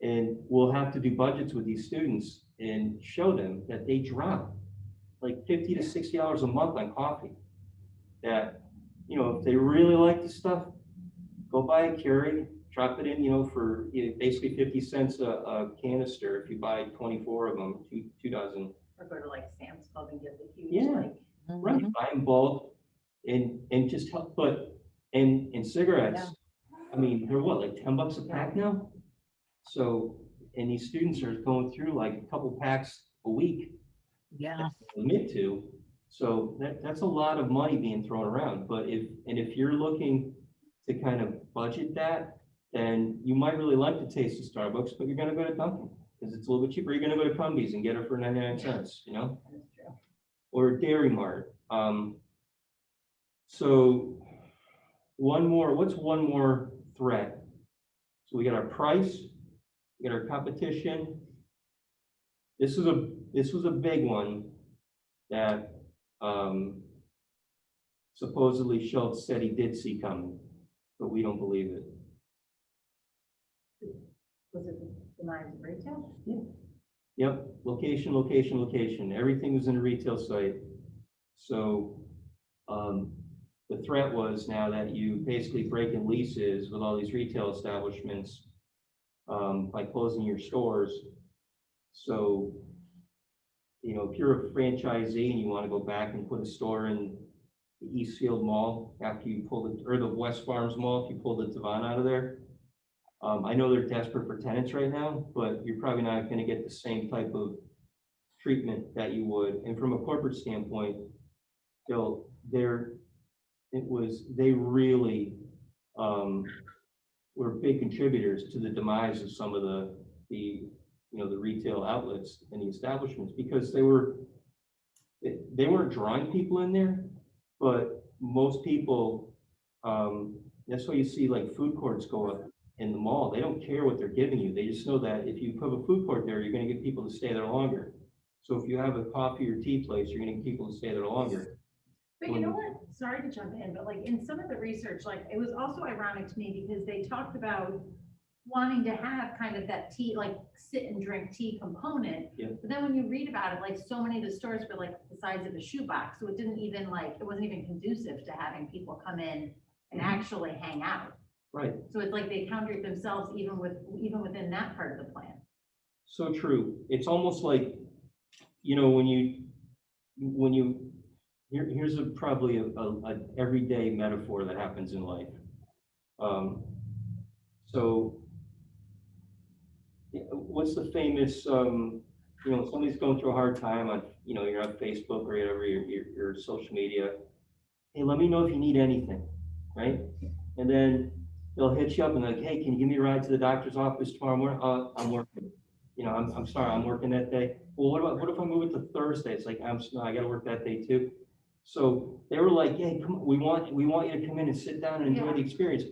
And we'll have to do budgets with these students and show them that they drop like $50 to $60 a month on coffee. That you know, if they really like the stuff, go buy a Keurig, drop it in, you know, for basically 50 cents a canister if you buy 24 of them, two dozen. Or go to like Sam's Club and get the huge, Yeah. like, Right, buy in bulk and just help, but, and cigarettes, I mean, they're what, like $10 a pack now? So, and these students are going through like a couple packs a week, Yeah. admit to, so that's a lot of money being thrown around, but if you're looking to kind of budget that, then you might really like the taste of Starbucks, but you're gonna go to Dunkin', because it's a little bit cheaper, you're gonna go to Cumbies and get it for 99 cents, you know? that's true. Or Dairy Mart. So what's one more threat? So we got our price, we got our competition. This was a big one that supposedly Schultz said he did see coming, but we don't believe it. Was it the demise of retail? Yep, location, location, location. Everything was in a retail site. So the threat was now that you basically break in leases with all these retail establishments by closing your stores. So, you know, if you're a franchisee and you want to go back and put a store in the Eastfield Mall after you pull it, or the West Farms Mall, if you pull the Devon out of there, I know they're desperate for tenants right now, but you're probably not going to get the same type of treatment that you would. And from a corporate standpoint, they really were big contributors to the demise of some of the retail outlets and the establishments, because they weren't drawing people in there, but most people, that's why you see like food courts go up in the mall. They don't care what they're giving you. They just know that if you put a food court there, you're going to get people to stay there longer. So if you have a coffee or tea place, you're going to get people to stay there longer. But you know what, sorry to jump in, but like in some of the research, like it was also ironic to me because they talked about wanting to have kind of that tea, like sit and drink tea component. Yeah. But then when you read about it, like so many of the stores were like the size of a shoebox. So it didn't even like, it wasn't even conducive to having people come in and actually hang out. Right. So it's like they countered themselves even within that part of the plan. So true. It's almost like, you know, here's probably a everyday metaphor that happens in life. So what's the famous, somebody's going through a hard time on, you're on Facebook or whatever, your social media. Hey, let me know if you need anything, right? And then they'll hit you up and like, hey, can you give me a ride to the doctor's office tomorrow morning? I'm working. I'm sorry, I'm working that day. Well, what if I move it to Thursday? It's like, I gotta work that day too. So they were like, hey, come on, we want you to come in and sit down and enjoy the experience.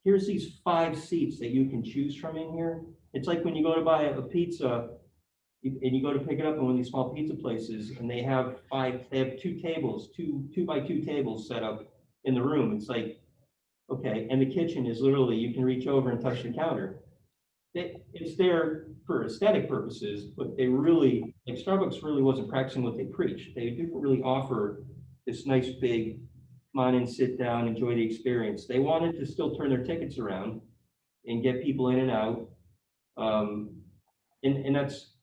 Here's these 5 seats that you can choose from in here. It's like when you go to buy a pizza and you go to pick it up in one of these small pizza places and they have 2 tables, two by 2 tables set up in the room. It's like, okay, and the kitchen is literally, you can reach over and touch the counter. It's there for aesthetic purposes, but they really, like Starbucks really wasn't practicing what they preach. They didn't really offer this nice big, come on in, sit down, enjoy the experience. They wanted to still turn their tickets around and get people in and out. And that's,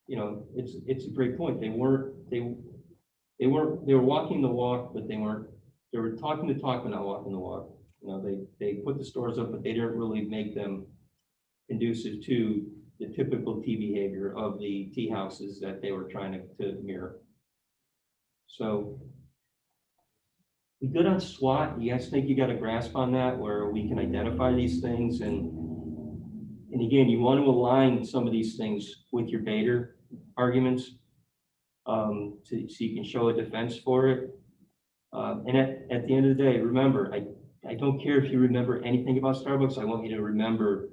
it's a great point. They were walking the walk, but they were talking the talk, but not walking the walk. They put the stores up, but they didn't really make them conducive to the typical tea behavior of the tea houses that they were trying to mirror. So we good on SWOT. You guys think you got a grasp on that, where we can identify these things, and again, you want to align some of these things with your Bader arguments, so you can show a defense for it. And at the end of the day, remember, I don't care if you remember anything about Starbucks. I want you to remember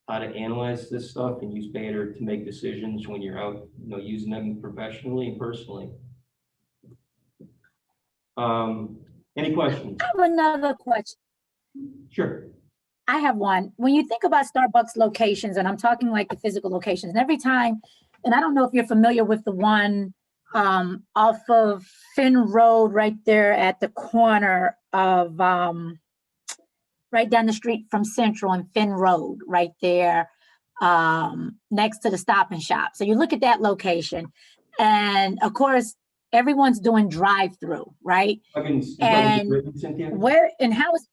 how to analyze this stuff and use Bader to make decisions when you're out, using them professionally and personally. Any questions? I have another question. Sure. I have one. When you think about Starbucks locations, and I'm talking like the physical locations, and every time, and I don't know if you're familiar with the one off of Finn Road, right there at the corner of, right down the street from Central and Finn Road, right there, next to the Stop and Shop. So you look at that location, and of course, everyone's doing drive-through, right? I mean, is And that written, Cynthia? where and how is,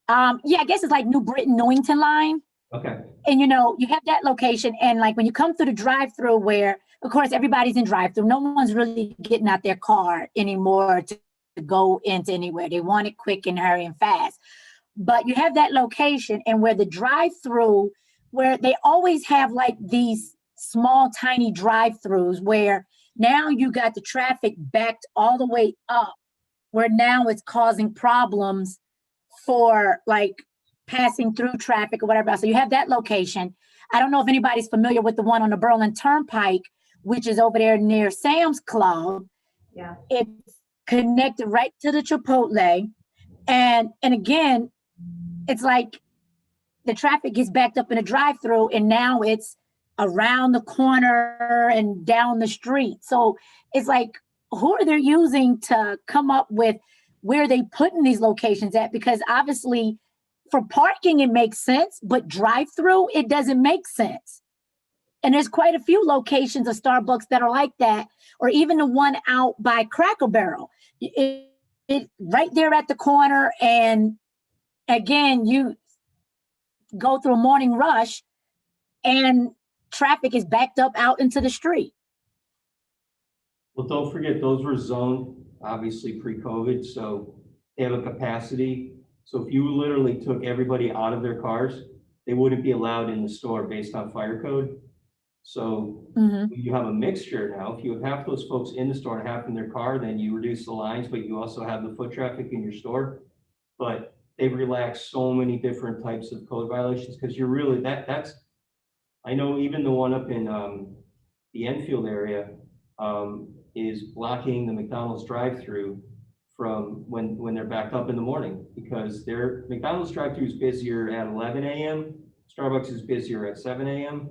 yeah, I guess it's like New Britain, Newington line. Okay, And you have that location, and like when you come through the drive-through, where of course everybody's in drive-through, no one's really getting out their car anymore to go into anywhere. They want it quick and hurry and fast. But you have that location, and where the drive-through, where they always have like these small, tiny drive-throughs, where now you got the traffic backed all the way up, where now it's causing problems for like passing through traffic or whatever else. So you have that location. I don't know if anybody's familiar with the one on the Berlin Turnpike, which is over there near Sam's Club. Yeah. It's connected right to the Chipotle. And again, it's like the traffic gets backed up in a drive-through, and now it's around the corner and down the street. So it's like, who are they using to come up with where they putting these locations at? Because obviously for parking, it makes sense, but drive-through, it doesn't make sense. And there's quite a few locations of Starbucks that are like that, or even the one out by Cracker Barrel. It right there at the corner, and again, you go through a morning rush and traffic is backed up out into the street. well, don't forget, those were zoned, obviously pre-COVID, so they have a capacity. So if you literally took everybody out of their cars, they wouldn't be allowed in the store based on fire code. So you have a mixture now. If you have half those folks in the store and half in their car, then you reduce the lines, but you also have the foot traffic in your store. But they've relaxed so many different types of code violations, because you're really, that's, I know even the one up in the Enfield area is blocking the McDonald's drive-through from when they're backed up in the morning, because their McDonald's drive-through is busier at 11 a.m. Starbucks is busier at 7 a.m.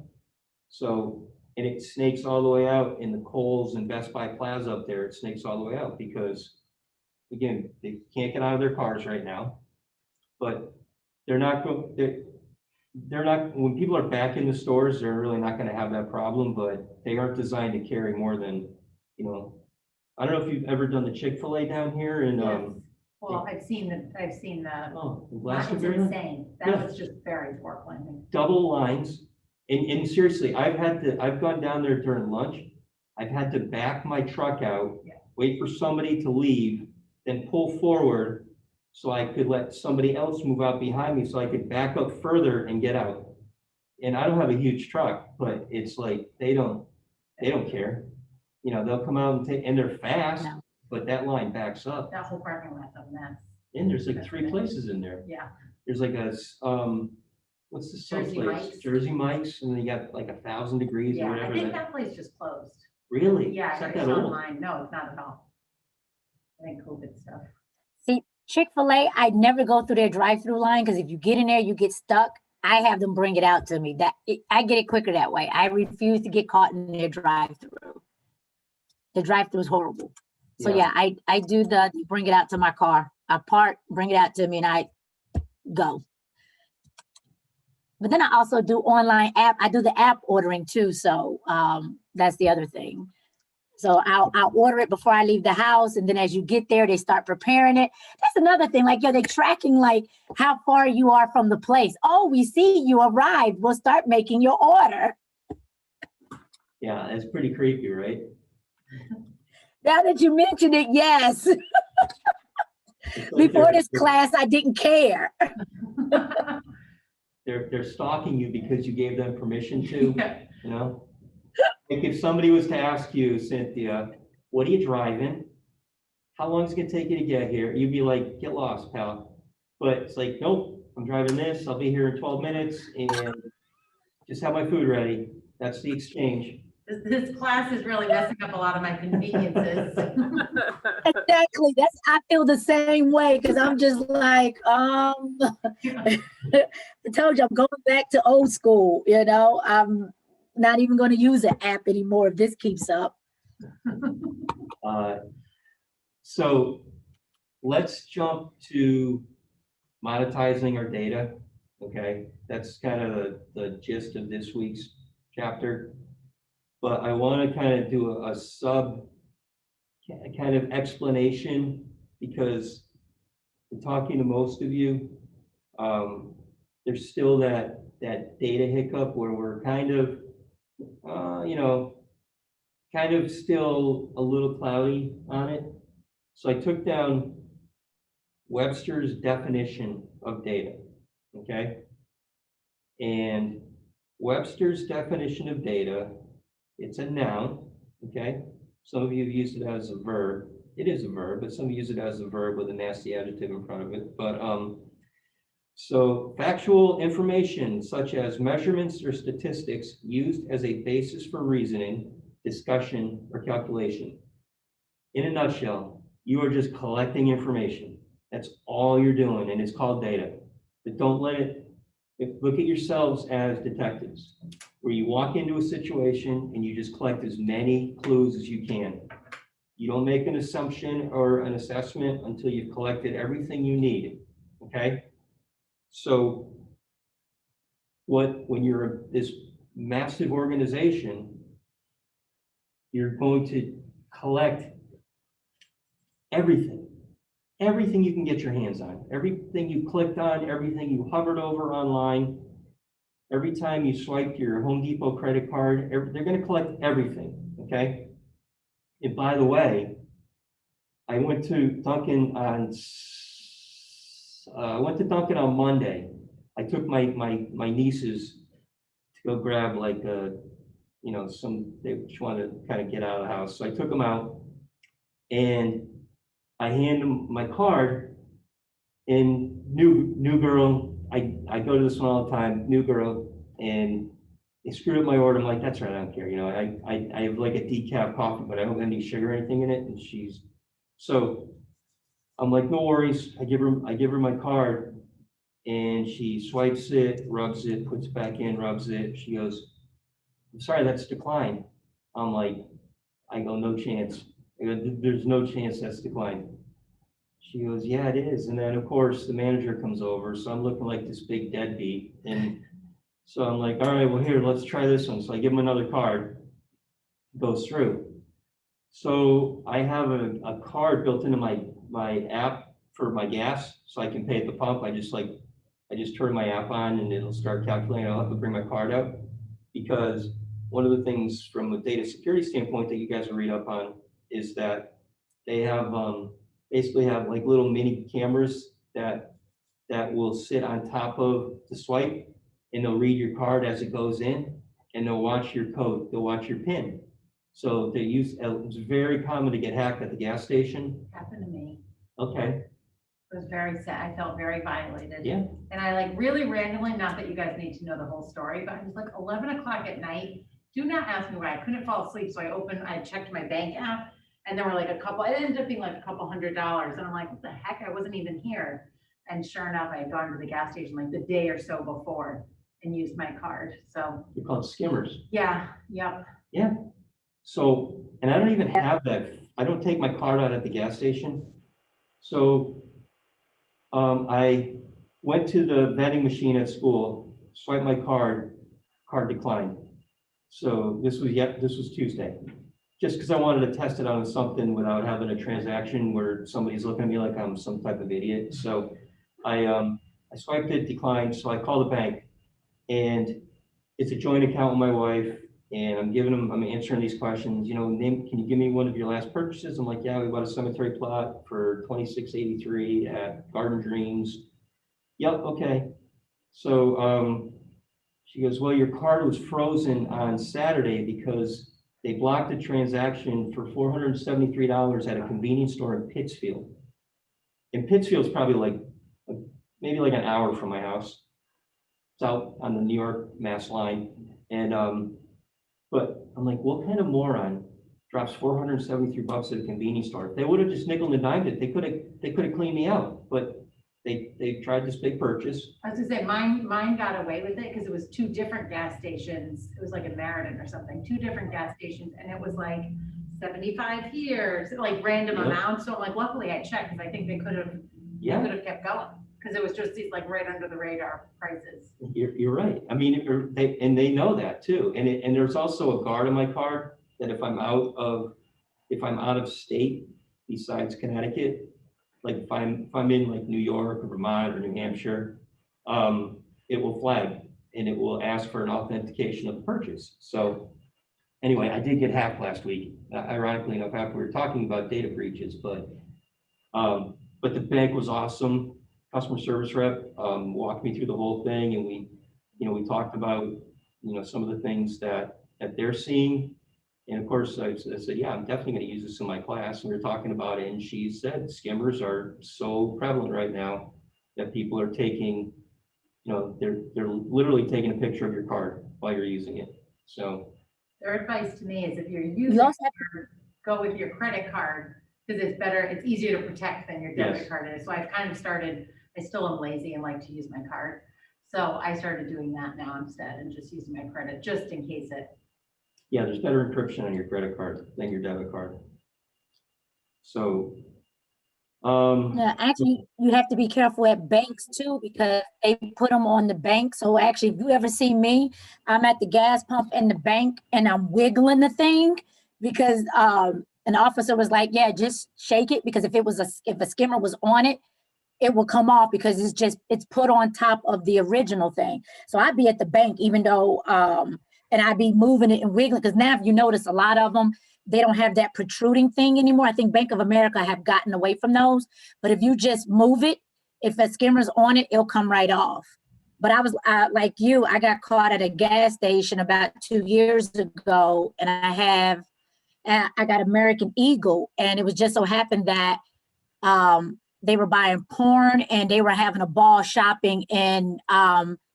So, and it snakes all the way out in the Kohl's and Best Buy Plaza up there. It snakes all the way out because, again, they can't get out of their cars right now. But they're not going. They're not. When people are back in the stores, they're really not going to have that problem. But they aren't designed to carry more than, I don't know if you've ever done the Chick-fil-A down here in Yes. Well, I've seen the, in that was Glastonbury. insane. That Yeah. was just very poor planning. Double lines. And seriously, I've gone down there during lunch. I've had to back my truck out, wait for somebody to leave, then pull forward so I could let somebody else move out behind me so I could back up further and get out. And I don't have a huge truck, but it's like, they don't care. They'll come out and take, and they're fast, No. but that line backs up. That whole parking lot's a mess. And there's like 3 places in there. Yeah. There's like a, what's the Jersey someplace? Mike's. Jersey Mike's, and then you got like 1,000 degrees or Yeah, I whatever. think that place just closed. Really? Yeah, It's I not read that it old. online. No, it's not at all. I think COVID stuff. See, Chick-fil-A, I'd never go through their drive-through line, because if you get in there, you get stuck. I have them bring it out to me. I get it quicker that way. I refuse to get caught in their drive-through. The drive-through is horrible. So Yeah. yeah, I do bring it out to my car. I park, bring it out to me, and I go. But then I also do online app. I do the app ordering too. So that's the other thing. So I'll order it before I leave the house. And then as you get there, they start preparing it. That's another thing. Like, they're tracking like how far you are from the place. Oh, we see you arrived. We'll start making your order. Yeah, it's pretty creepy, right? Now that you mentioned it, yes. It's like Before this class, I didn't care. they're stalking you because you gave them permission to, Yeah. Like if somebody was to ask you, Cynthia, what are you driving? How long is it gonna take you to get here? You'd be like, get lost, pal. But it's like, nope, I'm driving this. I'll be here in 12 minutes and just have my food ready. That's the exchange. This class is really messing up a lot of my conveniences. Exactly. I feel the same way, because I'm just like, I told you, I'm going back to old school. I'm not even going to use an app anymore if this keeps up. So let's jump to monetizing our data. Okay, that's kind of the gist of this week's chapter. But I want to kind of do a sub kind of explanation, because in talking to most of you, there's still that data hiccup where we're kind of, kind of still a little cloudy on it. So I took down Webster's definition of data, okay? And Webster's definition of data, it's a noun, okay? Some of you have used it as a verb. It is a verb, but some use it as a verb with a nasty adjective in front of it. But so factual information such as measurements or statistics used as a basis for reasoning, discussion, or calculation. In a nutshell, you are just collecting information. That's all you're doing, and it's called data. But don't let it, look at yourselves as detectives, where you walk into a situation and you just collect as many clues as you can. You don't make an assumption or an assessment until you've collected everything you need, okay? So when you're this massive organization, you're going to collect everything you can get your hands on, everything you clicked on, everything you hovered over online, every time you swiped your Home Depot credit card, they're going to collect everything, okay? And by the way, I went to Dunkin' on Monday. I took my nieces to go grab like they just wanted to kind of get out of the house. So I took them out and I hand them my card, and new girl, I go to this one all the time, new girl, and they screwed up my order. I'm like, that's right, I don't care. I have like a decaf coffee, but I don't have any sugar or anything in it. And so I'm like, no worries. I give her my card, and she swipes it, rubs it, puts it back in, rubs it. She goes, I'm sorry, that's declined. I'm like, I go, no chance. I go, there's no chance that's declined. She goes, yeah, it is. And then of course the manager comes over. So I'm looking like this big deadbeat. And so I'm like, all right, well here, let's try this one. So I give him another card, goes through. So I have a card built into my app for my gas, so I can pay at the pump. I just turn my app on and it'll start calculating. I'll have to bring my card out, because one of the things from a data security standpoint that you guys will read up on is that they have basically have like little mini cameras that will sit on top of the swipe, and they'll read your card as it goes in, and they'll watch your code, they'll watch your PIN. So it's very common to get hacked at the gas station. Happened to me. Okay, It was very sad. I felt very violated. yeah, And I like really randomly, not that you guys need to know the whole story, but it was like 11 o'clock at night. Do not ask me why. I couldn't fall asleep. So I checked my bank app, and there were like it ended up being like a couple $100. And I'm like, what the heck? I wasn't even here. And sure enough, I had gone to the gas station like the day or so before and used my card. So they're called skimmers. yeah, yep. Yeah. So, and I don't even have that. I don't take my card out at the gas station. So I went to the vending machine at school, swiped my card declined. So this was Tuesday, just because I wanted to test it on something without having a transaction where somebody's looking at me like I'm some type of idiot. So I swiped it, declined. So I called the bank, and it's a joint account with my wife. And I'm answering these questions, can you give me one of your last purchases? I'm like, yeah, we bought a cemetery plot for $26.83 at Garden Dreams. Yep, okay. So she goes, well, your card was frozen on Saturday because they blocked a transaction for $473 at a convenience store in Pittsfield. And Pittsfield's probably maybe like an hour from my house. It's out on the New York Mass line. And but I'm like, what kind of moron drops $473 at a convenience store? If they would have just nickel and dimed it, they could have cleaned me out. But they tried this big purchase. I was gonna say, mine got away with it because it was 2 different gas stations. It was like in Meriden or something, 2 different gas stations. And it was like 75 here, so like random Yep. amounts. So I'm like, luckily I checked, because I think they could have kept going, because it was just these like right under the radar prices. You're right. I mean, they know that too. And there's also a guard on my card that if I'm out of state besides Connecticut, like if I'm in like New York or Vermont or New Hampshire, it will flag and it will ask for an authentication of the purchase. So anyway, I did get hacked last week, ironically enough, after we were talking about data breaches, but the bank was awesome. Customer service rep walked me through the whole thing, and we talked about, some of the things that they're seeing. And of course, I said, yeah, I'm definitely going to use this in my class. And we were talking about it, and she said skimmers are so prevalent right now that people are taking, they're literally taking a picture of your card while you're using it. So Their advice to me is if you're You using, also have go with your credit card, because it's better, it's easier to protect than your debit Yes. card is. So I've kind of started, I still am lazy and like to use my card. So I started doing that now instead, and just using my credit, just in case it. yeah, there's better encryption on your credit card than your debit card. So, Yeah, actually, you have to be careful at banks too, because they put them on the bank. So actually, if you ever see me, I'm at the gas pump in the bank and I'm wiggling the thing because an officer was like, yeah, just shake it, because if a skimmer was on it, it will come off because it's put on top of the original thing. So I'd be at the bank, even though and I'd be moving it and wiggling, because now if you notice a lot of them, they don't have that protruding thing anymore. I think Bank of America have gotten away from those. But if you just move it, if a skimmer's on it, it'll come right off. But I was like you, I got caught at a gas station about 2 years ago, and I got American Eagle, and it was just so happened that they were buying porn and they were having a ball shopping in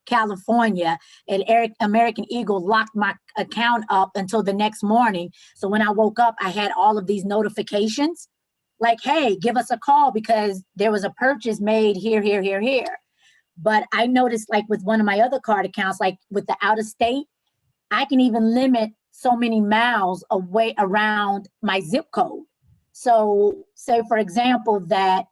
California, and American Eagle locked my account up until the next morning. So when I woke up, I had all of these notifications like, hey, give us a call because there was a purchase made here, here, here, here. But I noticed, like with one of my other card accounts, like with the out of state, I can even limit so many miles away around my zip code. So say, for example, that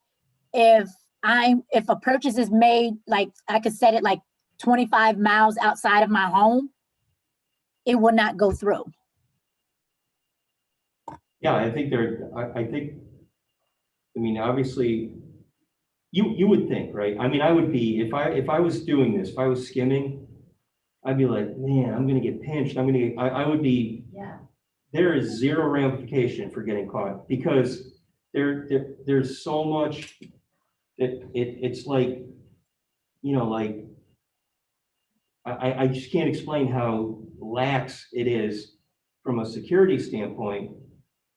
if a purchase is made, like I could set it like 25 miles outside of my home, it will not go through. yeah, I think I mean, obviously, you would think, right? I mean, I would be, if I was doing this, if I was skimming, I'd be like, man, I'm gonna get pinched. I would be, Yeah. there is zero ramification for getting caught, because there's so much that it's like, like, I just can't explain how lax it is from a security standpoint,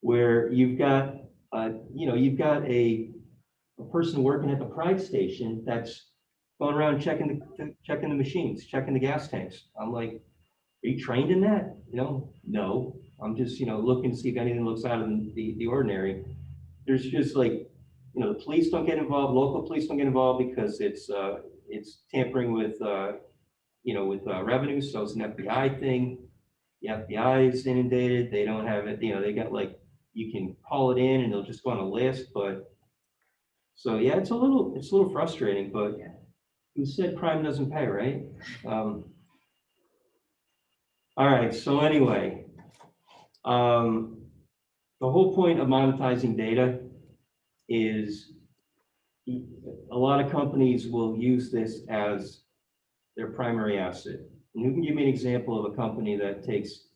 where you've got, a person working at the Pride station that's going around checking the machines, checking the gas tanks. I'm like, are you trained in that? No, I'm just, looking to see if anything looks out of the ordinary. There's just like, the police don't get involved, local police don't get involved because it's tampering with, revenue. So it's an FBI thing. The FBI is inundated. They don't have it, they got like, you can call it in and they'll just go on a list, but so yeah, it's a little frustrating, but who said crime doesn't pay, right? All right, so anyway, the whole point of monetizing data is a lot of companies will use this as their primary asset. And who can give me an example of a company that takes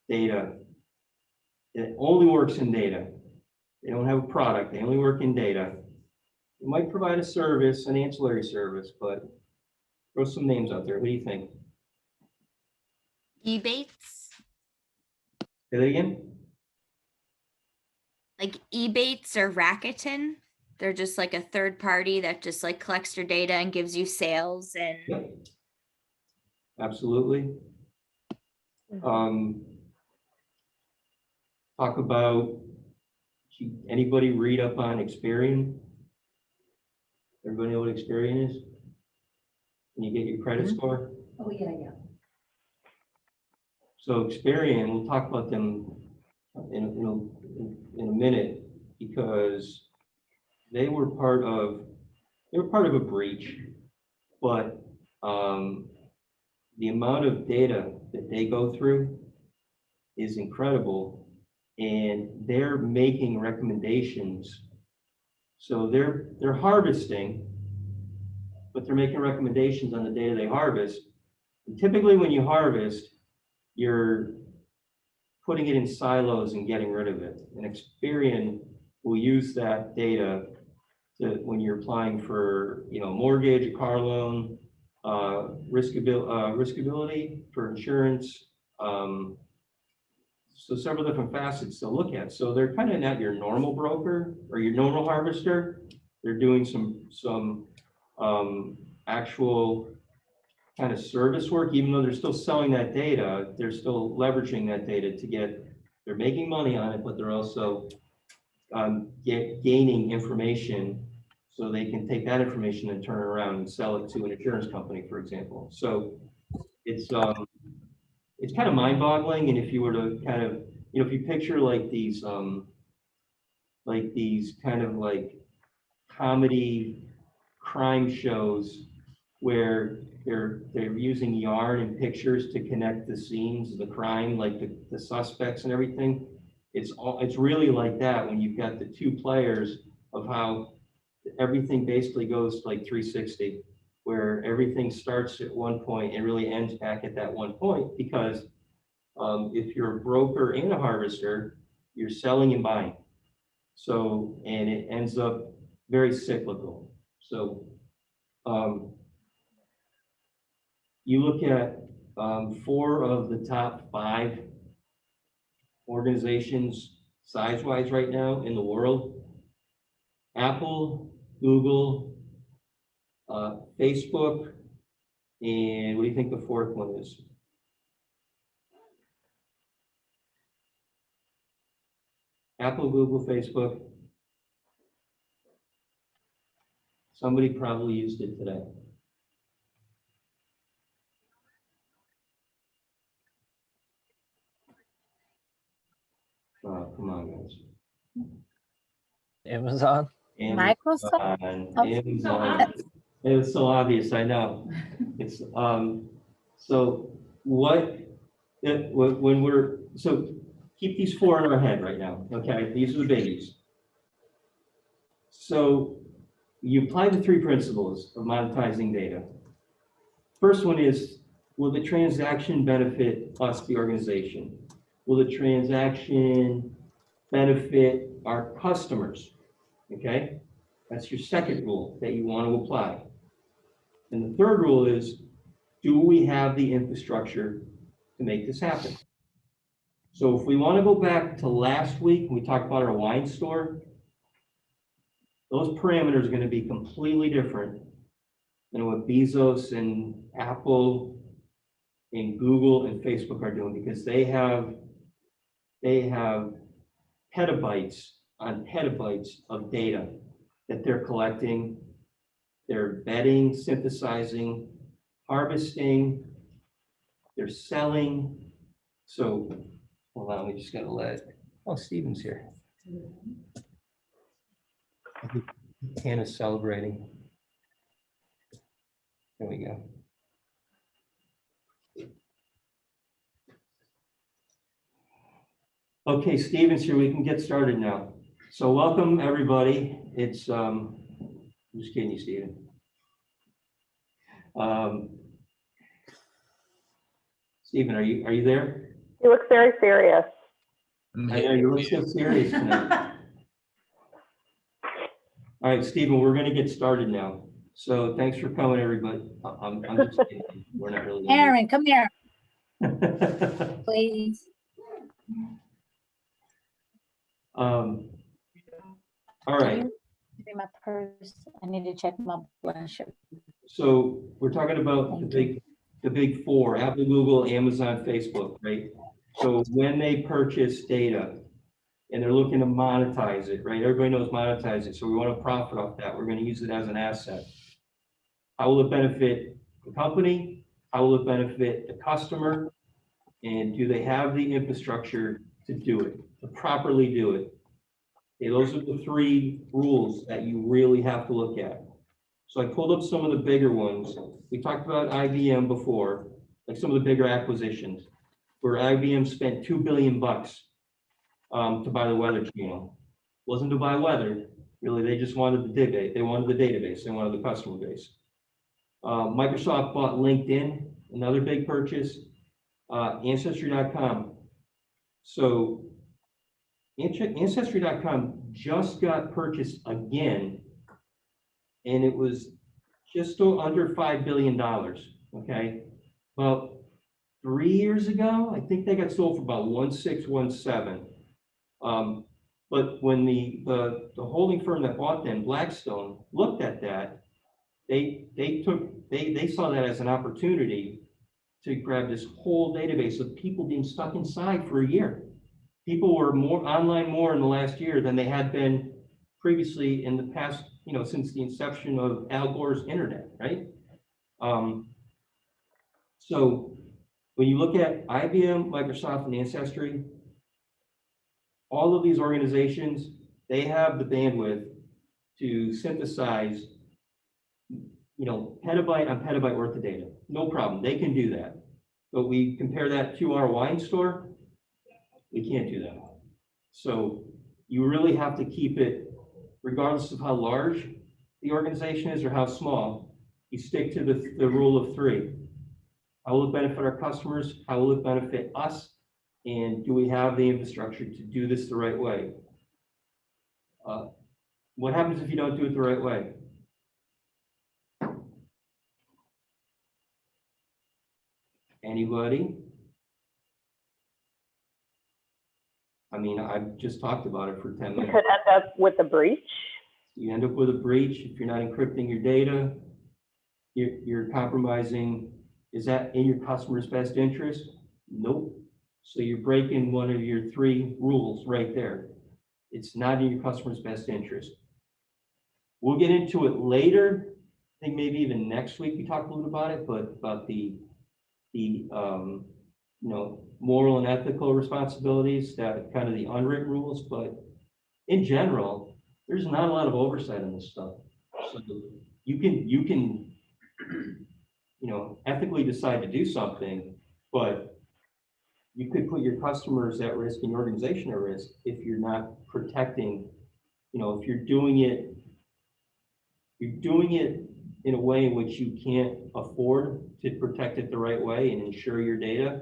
data, that only works in data? They don't have a product, they only work in data. They might provide a service, an ancillary service, but throw some names out there. What do you think? Ebates, Say that again? like Ebates or Rakuten. They're just like a third party that just like collects your data and gives you sales and Yep. Absolutely. Talk about, anybody read up on Experian? Everybody know what Experian is? When you get your credit score? Oh, yeah. So Experian, we'll talk about them in a minute, because they were part of a breach, but the amount of data that they go through is incredible, and they're making recommendations. So they're harvesting, but they're making recommendations on the data they harvest. And typically when you harvest, you're putting it in silos and getting rid of it. And Experian will use that data to, when you're applying for, mortgage, a car loan, riskability for insurance. So several different facets to look at. So they're kind of not your normal broker or your normal harvester. They're doing some actual kind of service work, even though they're still selling that data, they're still leveraging that data they're making money on it, but they're also gaining information so they can take that information and turn it around and sell it to an insurance company, for example. So it's kind of mind-boggling. And if you were to kind of, if you picture like these kind of like comedy crime shows where they're using yarn and pictures to connect the scenes of the crime, like the suspects and everything. It's really like that when you've got the two players of how everything basically goes like 360, where everything starts at one point and really ends back at that one point, because if you're a broker and a harvester, you're selling and buying. So, and it ends up very cyclical. So you look at 4 of the top 5 organizations size-wise right now in the world: Apple, Google, Facebook, and what do you think the 4th one is? Apple, Google, Facebook. Somebody probably used it today. Oh, come on, guys. Amazon. Microsoft? Amazon. It was so obvious, I know. It's so so keep these 4 in our head right now, okay? These are the biggies. So you apply the 3 principles of monetizing data. First one is, will the transaction benefit us, the organization? Will the transaction benefit our customers? Okay, that's your second rule that you want to apply. And the third rule is, do we have the infrastructure to make this happen? So if we want to go back to last week, we talked about our wine store, those parameters are going to be completely different than what Bezos and Apple and Google and Facebook are doing, because they have petabytes on petabytes of data that they're collecting, they're vetting, synthesizing, harvesting, they're selling. So hold on, we just gotta Stephen's here. I think Hannah's celebrating. There we go. Okay, Stephen's here, we can get started now. So welcome, everybody. It's, I'm just kidding you, Stephen. Stephen, are you there? You look very serious. I know, you look so serious tonight. All right, Stephen, we're gonna get started now. So thanks for coming, everybody. I'm just kidding. We're not really. Aaron, come here, please. All right. Give me my purse. I need to check my blood sugar. So we're talking about the big 4, Apple, Google, Amazon, Facebook, right? So when they purchase data and they're looking to monetize it, right? Everybody knows monetize it. So we want to profit off that. We're going to use it as an asset. How will it benefit the company? How will it benefit the customer? And do they have the infrastructure to do it, to properly do it. Okay, those are the 3 rules that you really have to look at. So I pulled up some of the bigger ones. We talked about IBM before, like some of the bigger acquisitions, where IBM spent $2 billion bucks to buy the Weather Channel. Wasn't to buy weather, really. They just wanted the database. They wanted the database. They wanted the customer base. Microsoft bought LinkedIn, another big purchase. Ancestry.com. So Ancestry.com just got purchased again, and it was just under $5 billion, okay? About 3 years ago, I think they got sold for about 1.6, 1.7. But when the holding firm that bought them, Blackstone, looked at that, they saw that as an opportunity to grab this whole database of people being stuck inside for a year. People were more online more in the last year than they had been previously in the past, since the inception of Al Gore's internet, right? So when you look at IBM, Microsoft, and Ancestry, all of these organizations, they have the bandwidth to synthesize, petabyte on petabyte worth of data. No problem, they can do that. But we compare that to our wine store, we can't do that. So you really have to keep it, regardless of how large the organization is or how small, you stick to the rule of 3. How will it benefit our customers? How will it benefit us? And do we have the infrastructure to do this the right way? What happens if you don't do it the right way? Anybody? I mean, I've just talked about it for 10 You minutes. could end up with a breach. You end up with a breach if you're not encrypting your data. You're compromising. Is that in your customer's best interest? Nope. So you're breaking one of your 3 rules right there. It's not in your customer's best interest. We'll get into it later. I think maybe even next week we talk a little about it, but about the moral and ethical responsibilities, that kind of the unwritten rules. But in general, there's not a lot of oversight on this stuff. So you can ethically decide to do something, but you could put your customers at risk and your organization at risk if you're not protecting, if you're doing it in a way in which you can't afford to protect it the right way and ensure your data,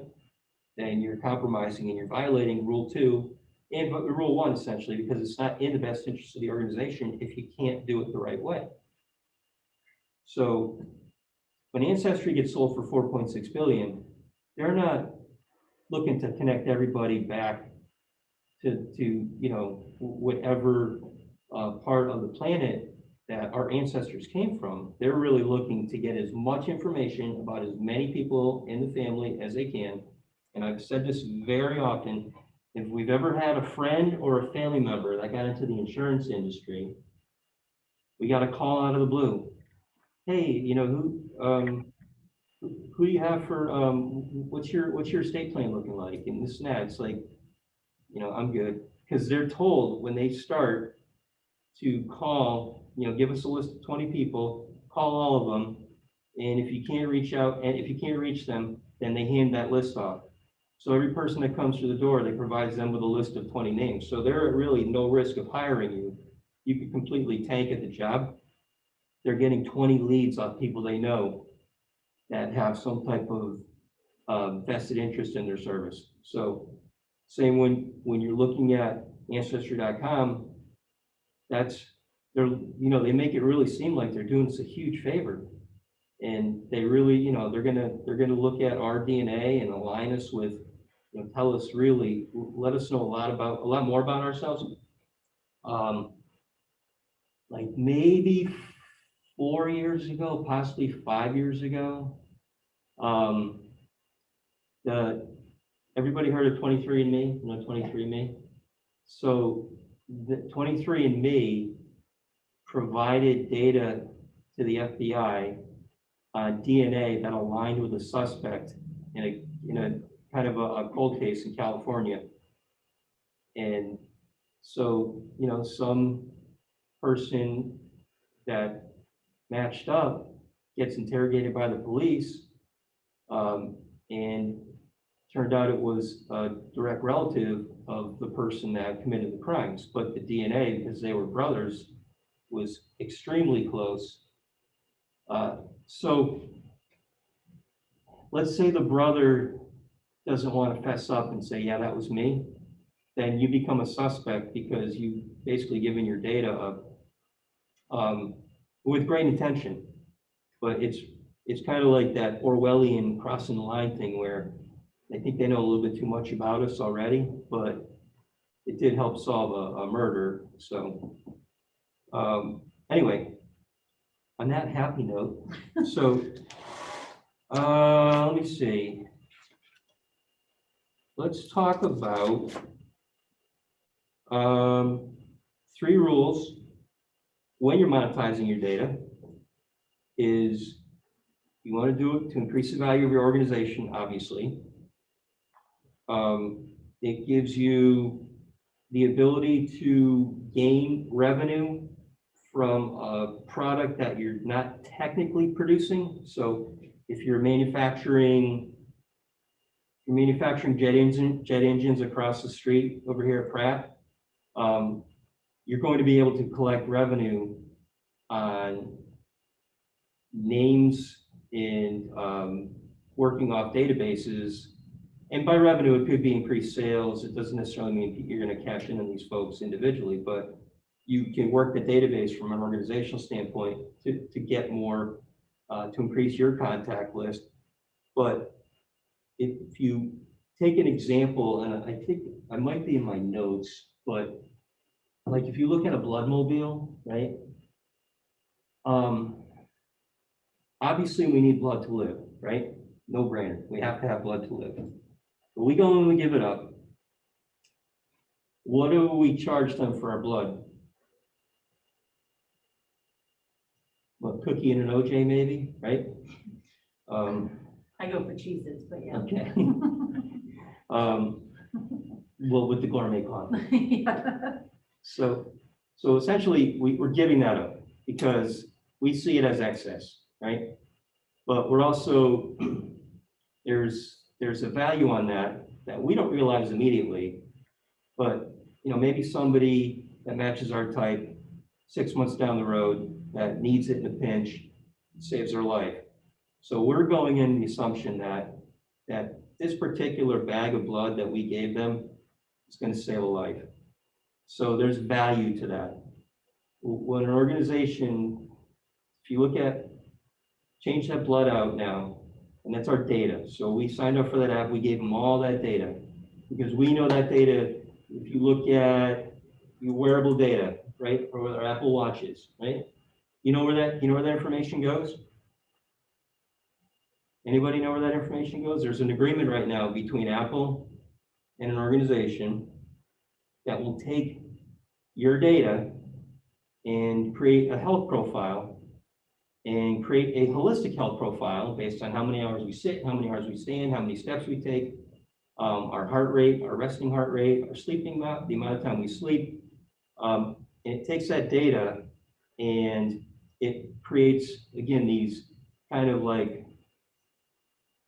then you're compromising and you're violating rule 2 and rule 1 essentially, because it's not in the best interest of the organization if you can't do it the right way. So when Ancestry gets sold for 4.6 billion, they're not looking to connect everybody back to whatever part of the planet that our ancestors came from. They're really looking to get as much information about as many people in the family as they can. And I've said this very often, if we've ever had a friend or a family member that got into the insurance industry, we got a call out of the blue. Hey, who do you have for, what's your estate plan looking like? And this and that, it's like, I'm good. Because they're told when they start to call, give us a list of 20 people, call all of them. And if you can't reach out, and if you can't reach them, then they hand that list off. So every person that comes through the door, they provides them with a list of 20 names. So they're at really no risk of hiring you. You could completely tank at the job. They're getting 20 leads off people they know that have some type of vested interest in their service. So same when you're looking at Ancestry.com, they make it really seem like they're doing us a huge favor. And they really, they're gonna look at our DNA and align us with, tell us really, let us know a lot more about ourselves. Like maybe 4 years ago, possibly 5 years ago, everybody heard of 23andMe? 23andMe? So the 23andMe provided data to the FBI on DNA that aligned with a suspect in a kind of a cold case in California. And so, you know, some person that matched up gets interrogated by the police, and turned out it was a direct relative of the person that committed the crimes, but the DNA, because they were brothers, was extremely close. So let's say the brother doesn't want to fess up and say, yeah, that was me, then you become a suspect because you basically given your data up, with great intention. But it's kind of like that Orwellian crossing the line thing where I think they know a little bit too much about us already, but it did help solve a murder. So anyway, on that happy note, so let me see. Let's talk about 3 rules when you're monetizing your data. Is you want to do it to increase the value of your organization, obviously. It gives you the ability to gain revenue from a product that you're not technically producing. So if you're manufacturing jet engines across the street over here at Pratt, you're going to be able to collect revenue on names and working off databases. And by revenue, it could be increased sales. It doesn't necessarily mean you're going to cash in on these folks individually, but you can work the database from an organizational standpoint to get more, to increase your contact list. But if you take an example, and I think I might be in my notes, but like if you look at a blood mobile, right? Obviously we need blood to live, right? No brainer. We have to have blood to live. But we go and we give it up. What do we charge them for our blood? What, cookie and an OJ maybe, right? I go for cheeses, but yeah. Okay. Well, with the gourmet coffee. Yeah. So essentially we're giving that up because we see it as excess, right? But we're also, there's a value on that we don't realize immediately, but you know, maybe somebody that matches our type 6 months down the road that needs it in a pinch saves their life. So we're going in the assumption that this particular bag of blood that we gave them is going to save a life. So there's value to that. When an organization, if you look at, change that blood out now, and that's our data. So we signed up for that app, we gave them all that data because we know that data. If you look at your wearable data, right, or our Apple Watches, right? You know where that information goes? Anybody know where that information goes? There's an agreement right now between Apple and an organization that will take your data and create a health profile and create a holistic health profile based on how many hours we sit, how many hours we stand, how many steps we take, our heart rate, our resting heart rate, our sleeping amount, the amount of time we sleep. And it takes that data and it creates, again, these kind of like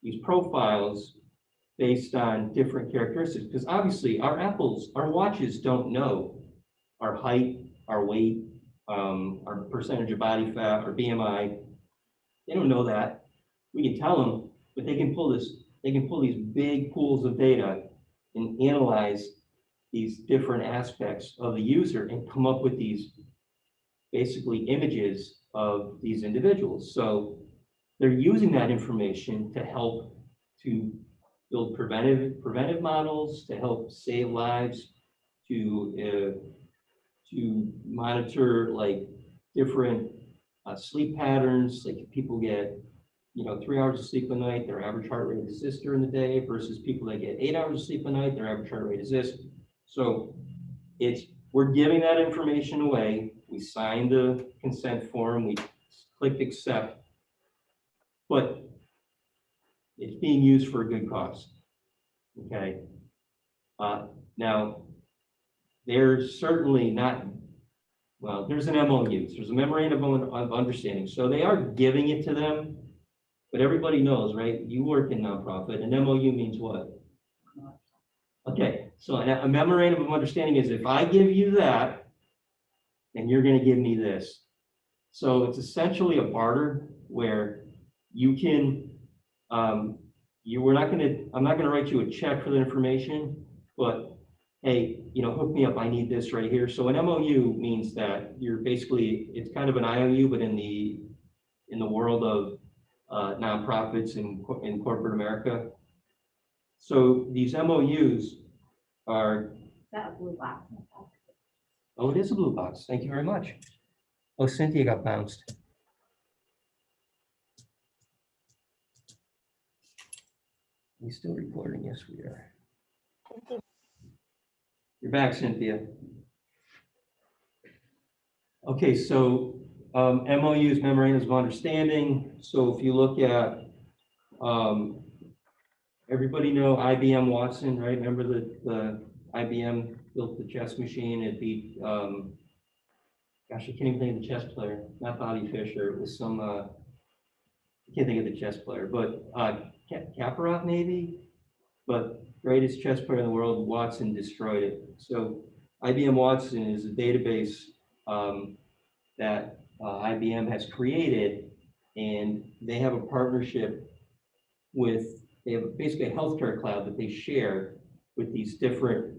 these profiles based on different characteristics. Because obviously our watches don't know our height, our weight, our percentage of body fat, our BMI. They don't know that. We can tell them, but they can pull these big pools of data and analyze these different aspects of the user and come up with these basically images of these individuals. So they're using that information to help to build preventive models, to help save lives, to monitor like different sleep patterns. Like if people get 3 hours of sleep a night, their average heart rate is this during the day versus people that get 8 hours of sleep a night, their average heart rate is this. So we're giving that information away. We signed the consent form, we clicked accept, but it's being used for a good cause. Okay. Now, they're certainly not, well, there's an MOU, there's a memorandum of understanding, so they are giving it to them. But everybody knows, right? You work in nonprofit, an MOU means what? Okay, so a memorandum of understanding is if I give you that, then you're gonna give me this. So it's essentially a barter where you can, I'm not gonna write you a check for the information, but hey, hook me up, I need this right here. So an MOU means that you're basically, it's kind of an IOU, but in the world of nonprofits in corporate America. So these MOUs are, That blue box. oh, it is a blue box. Thank you very much. Oh, Cynthia got bounced. We still recording? Yes, we are. You're back, Cynthia. Okay, so MOUs, memorandums of understanding. So if you look at, everybody know IBM Watson, right? Remember the IBM built the chess machine. It beat, gosh, I can't even think of the chess player. Not Bobby Fischer. It was some, I can't think of the chess player, but Kaparov maybe. But greatest chess player in the world, Watson destroyed it. So IBM Watson is a database that IBM has created, and they have a partnership with, they have basically a healthcare cloud that they share with these different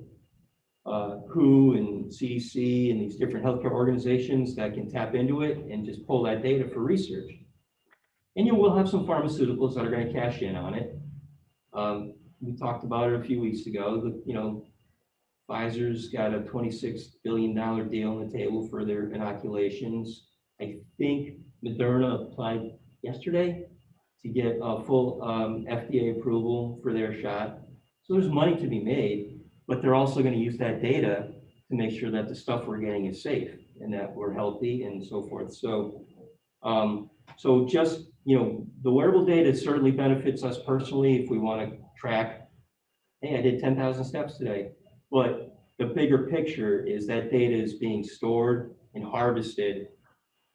WHO and CDC and these different healthcare organizations that can tap into it and just pull that data for research. And you will have some pharmaceuticals that are going to cash in on it. We talked about it a few weeks ago. Pfizer's got a $26 billion deal on the table for their inoculations. I think Moderna applied yesterday to get a full FDA approval for their shot. So there's money to be made, but they're also going to use that data to make sure that the stuff we're getting is safe and that we're healthy and so forth. So, just, the wearable data certainly benefits us personally if we want to track, hey, I did 10,000 steps today. But the bigger picture is that data is being stored and harvested.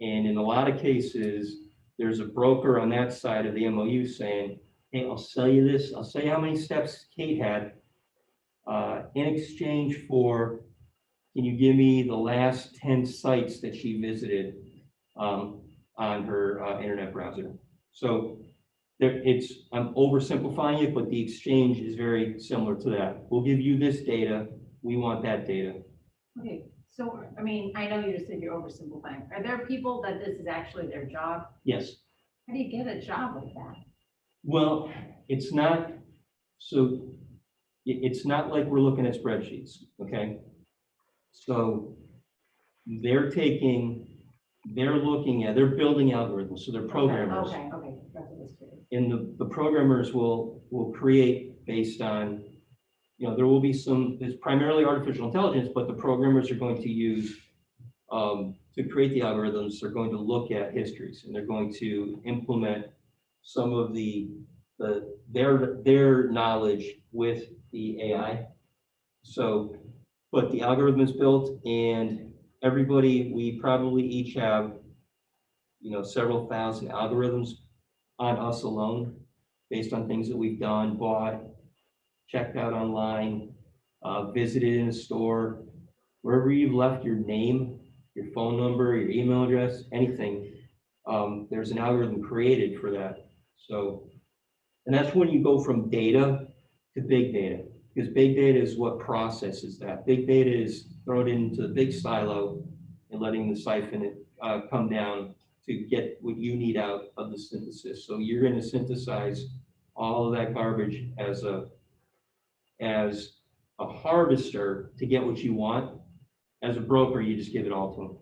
And in a lot of cases, there's a broker on that side of the MOU saying, hey, I'll sell you this. I'll sell you how many steps Kate had in exchange for, can you give me the last 10 sites that she visited on her internet browser? So I'm oversimplifying it, but the exchange is very similar to that. We'll give you this data. We want that data. Okay, so, I mean, I know you just said you're oversimplifying. Are there people that this is actually their job? Yes. How do you get a job like that? Well, it's not, so it's not like we're looking at spreadsheets, okay? So they're building algorithms, so they're programmers. Okay, that's what it's curious. And the programmers will create based on, there will be it's primarily artificial intelligence, but the programmers are going to use, to create the algorithms, they're going to look at histories and they're going to implement some of their knowledge with the AI. So, but the algorithm is built and we probably each have, several thousand algorithms on us alone based on things that we've done, bought, checked out online, visited in a store, wherever you've left your name, your phone number, your email address, anything, there's an algorithm created for that. So, and that's when you go from data to big data, because big data is what processes that. Big data is thrown into the big silo and letting the siphon it come down to get what you need out of the synthesis. So you're going to synthesize all of that garbage as a harvester to get what you want. As a broker, you just give it all to them.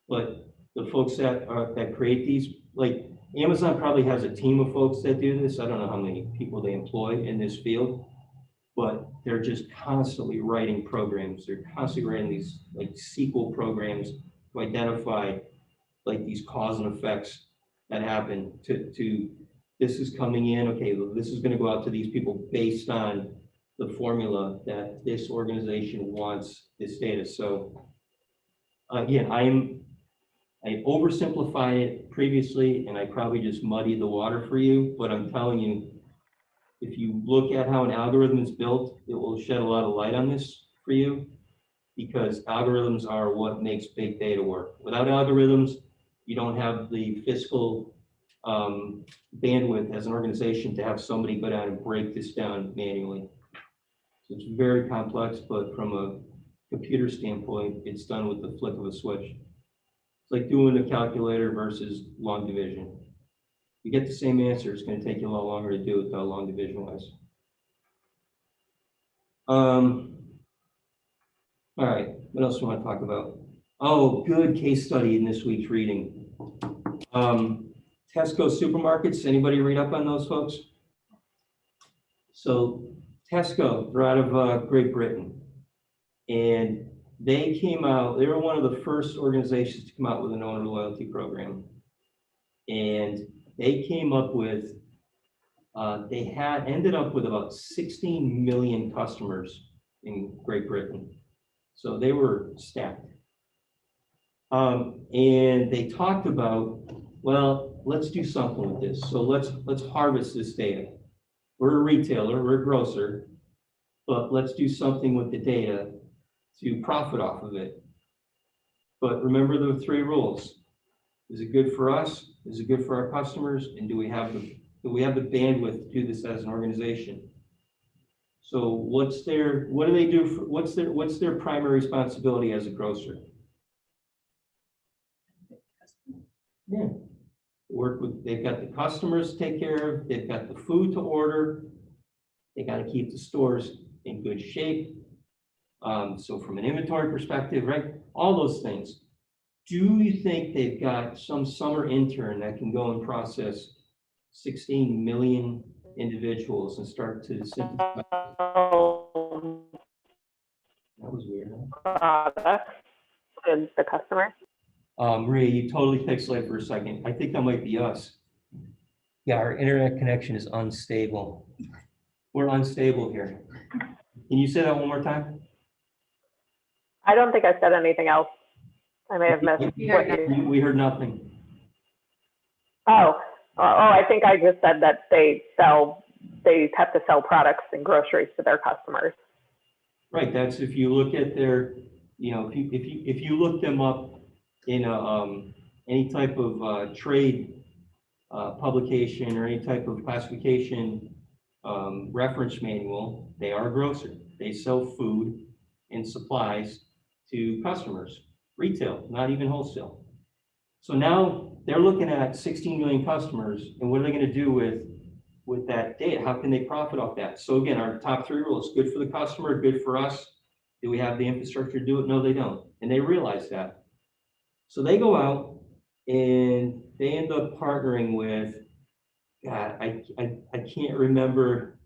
But the folks that create these, like Amazon probably has a team of folks that do this. I don't know how many people they employ in this field, but they're just constantly writing programs. They're constantly writing these like SQL programs to identify like these cause and effects that happen to this is coming in. Okay, well, this is going to go out to these people based on the formula that this organization wants this data. So again, I oversimplified it previously, and I probably just muddied the water for you, but I'm telling you, if you look at how an algorithm is built, it will shed a lot of light on this for you, because algorithms are what makes big data work. Without algorithms, you don't have the fiscal bandwidth as an organization to have somebody go down and break this down manually. So it's very complex, but from a computer standpoint, it's done with the flick of a switch. It's like doing a calculator versus long division. You get the same answer, it's going to take you a lot longer to do it though, long division wise. All right, what else do you want to talk about? Oh, good case study in this week's reading. Tesco Supermarkets, anybody read up on those folks? So Tesco, they're out of Great Britain. And they came out, they were one of the first organizations to come out with an owner loyalty program. And they came up with, they had ended up with about 16 million customers in Great Britain. So they were stacked. And they talked about, well, let's do something with this. So let's harvest this data. We're a retailer, we're a grocer, but let's do something with the data to profit off of it. But remember the 3 rules. Is it good for us? Is it good for our customers? And do we have the bandwidth to do this as an organization? So what do they do for, what's their primary responsibility as a grocer? Yeah. They've got the customers to take care of, they've got the food to order, they got to keep the stores in good shape. So from an inventory perspective, right, all those things. Do you think they've got some summer intern that can go and process 16 million individuals and start to synthesize? That was weird, huh? Products to the customer. Maria, you totally pixelated for a second. I think that might be us. Yeah, our internet connection is unstable. We're unstable here. Can you say that one more time? I don't think I said anything else. I may have missed what you. We heard nothing. I think I just said that they have to sell products and groceries to their customers. Right, that's if you look at their, if you look them up in any type of trade publication or any type of classification reference manual, they are a grocer. They sell food and supplies to customers, retail, not even wholesale. So now they're looking at 16 million customers, and what are they going to do with that data? How can they profit off that? So again, our top 3 rules: good for the customer, good for us. Do we have the infrastructure to do it? No, they don't, and they realize that. So they go out and they end up partnering with, God, I can't remember.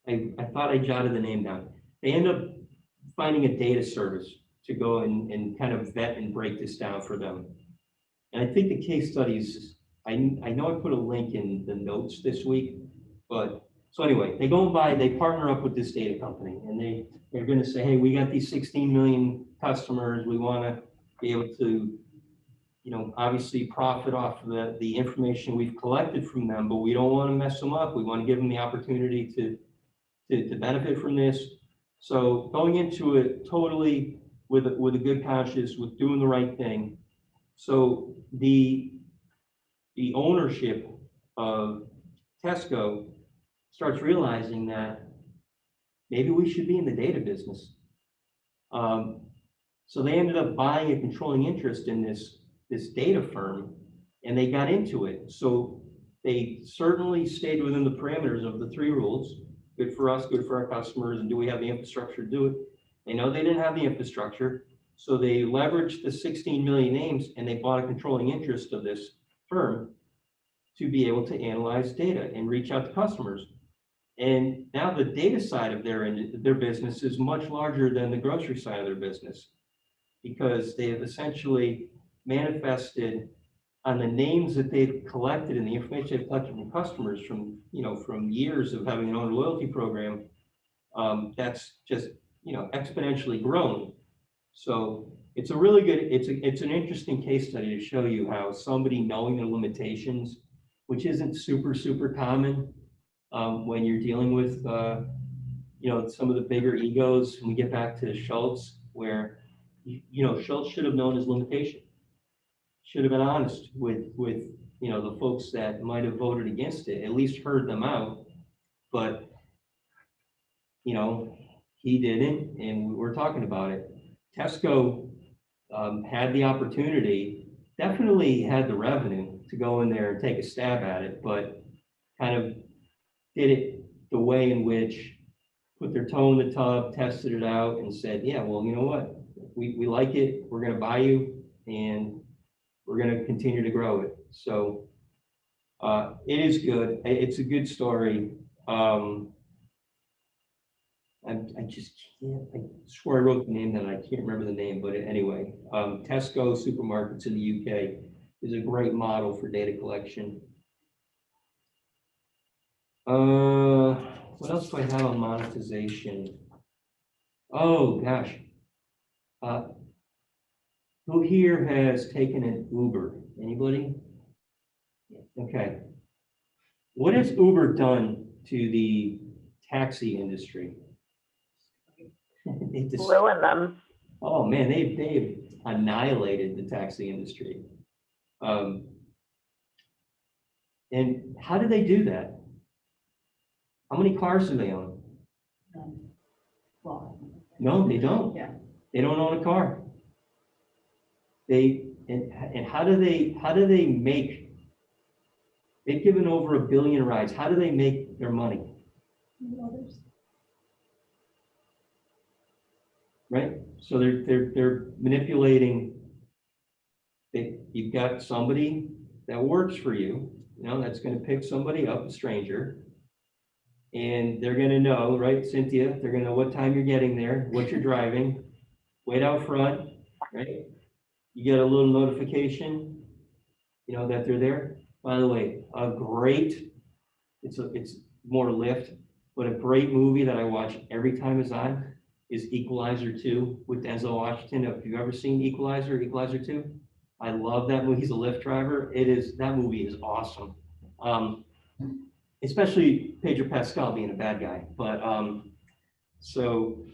I thought I jotted the name down. They end up finding a data service to go and kind of vet and break this down for them. And I think the case studies, I know I put a link in the notes this week, but so anyway, they go and they partner up with this data company, and they're going to say, hey, we got these 16 million customers. We want to be able to, obviously profit off of the information we've collected from them, but we don't want to mess them up. We want to give them the opportunity to benefit from this. So going into it totally with a good conscience, with doing the right thing. So the ownership of Tesco starts realizing that maybe we should be in the data business. So they ended up buying a controlling interest in this data firm, and they got into it. So they certainly stayed within the parameters of the 3 rules: good for us, good for our customers, and do we have the infrastructure to do it? They know they didn't have the infrastructure, so they leveraged the 16 million names, and they bought a controlling interest of this firm to be able to analyze data and reach out to customers. And now the data side of their business is much larger than the grocery side of their business, because they have essentially manifested on the names that they've collected and the information they've collected from customers from years of having an owner loyalty program. that's just, exponentially grown. So it's a really good, it's an interesting case study to show you how somebody knowing the limitations, which isn't super common, when you're dealing with, some of the bigger egos. When we get back to Schultz, where, Schultz should have known his limitation, should have been honest with, the folks that might have voted against it, at least heard them out. But, he didn't, and we're talking about it. Tesco had the opportunity, definitely had the revenue to go in there and take a stab at it, but kind of did it the way in which put their toe in the tub, tested it out, and said, yeah, well, you know what? We like it, we're gonna buy you, and we're gonna continue to grow it. So it is good. It's a good story. I just can't, I swear I wrote the name that I can't remember the name, but anyway, Tesco Supermarkets in the UK is a great model for data collection. What else do I have on monetization? Oh, gosh. Who here has taken an Uber? Anybody? Okay. What has Uber done to the taxi industry? Ruin them. Oh man, they've annihilated the taxi industry. And how do they do that? How many cars do they own? Well, No, they don't. Yeah. They don't own a car. And how do they make? They've given over 1 billion rides. How do they make their money? Right? So they're manipulating. You've got somebody that works for you, that's going to pick somebody up, a stranger, and they're going to know, right, Cynthia? They're going to know what time you're getting there, what you're driving, wait out front, right? You get a little notification, that they're there. By the way, it's more Lyft, but a great movie that I watch every time it's on is Equalizer 2 with Denzel Washington. If you've ever seen Equalizer 2, I love that movie. He's a Lyft driver. That movie is awesome. Especially Pedro Pascal being a bad guy. But so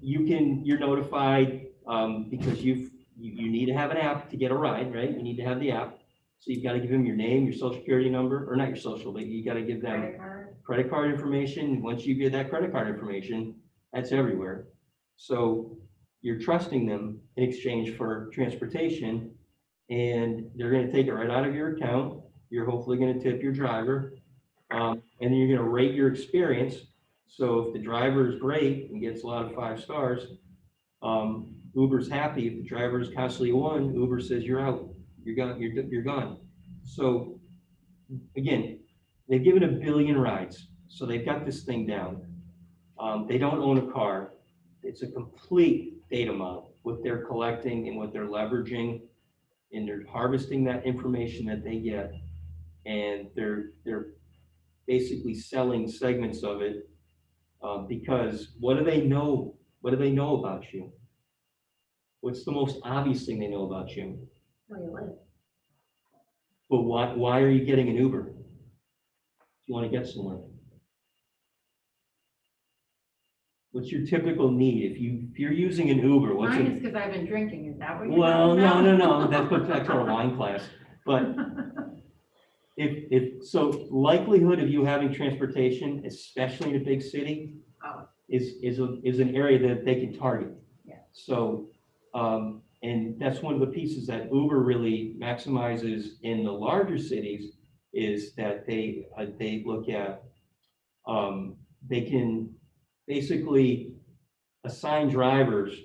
you're notified because you need to have an app to get a ride, right? You need to have the app. So you've got to give them your name, your social security number, or not your social, but you got to give them credit card information. Once you give that credit card information, that's everywhere. So you're trusting them in exchange for transportation, and they're going to take it right out of your account. You're hopefully going to tip your driver, and then you're going to rate your experience. So if the driver is great and gets a lot of 5 stars, Uber's happy. If the driver is constantly 1, Uber says you're out. You're gone. You're gone. So again, they've given 1 billion rides, so they've got this thing down. They don't own a car. It's a complete data model, what they're collecting and what they're leveraging, and they're harvesting that information that they get, and they're basically selling segments of it, because what do they know? What do they know about you? What's the most obvious thing they know about you? Where you live. But why are you getting an Uber? If you want to get somewhere. What's your typical need? If you're using an Uber, what's Mine it? is because I've been drinking, is that what you're Well, talking about? no. That's what back to our wine class. But if so, likelihood of you having transportation, especially in a big city, Oh. is an area that they can target. Yeah. So, and that's one of the pieces that Uber really maximizes in the larger cities is that they look at, they can basically assign drivers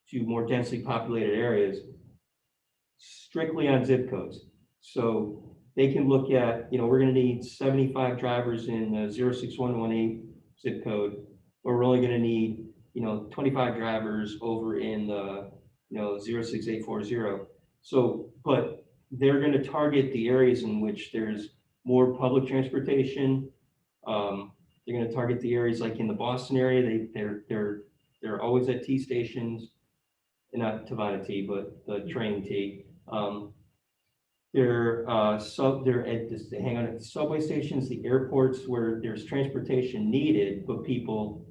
to more densely populated areas strictly on zip codes. So they can look at, we're going to need 75 drivers in 06118 zip code, or we're only going to need, 25 drivers over in the, 06840. So, but they're going to target the areas in which there's more public transportation, They're going to target the areas like in the Boston area. They're always at T stations, and not Tavana T, but the train T. They're at this, they hang on at the subway stations, the airports where there's transportation needed, but people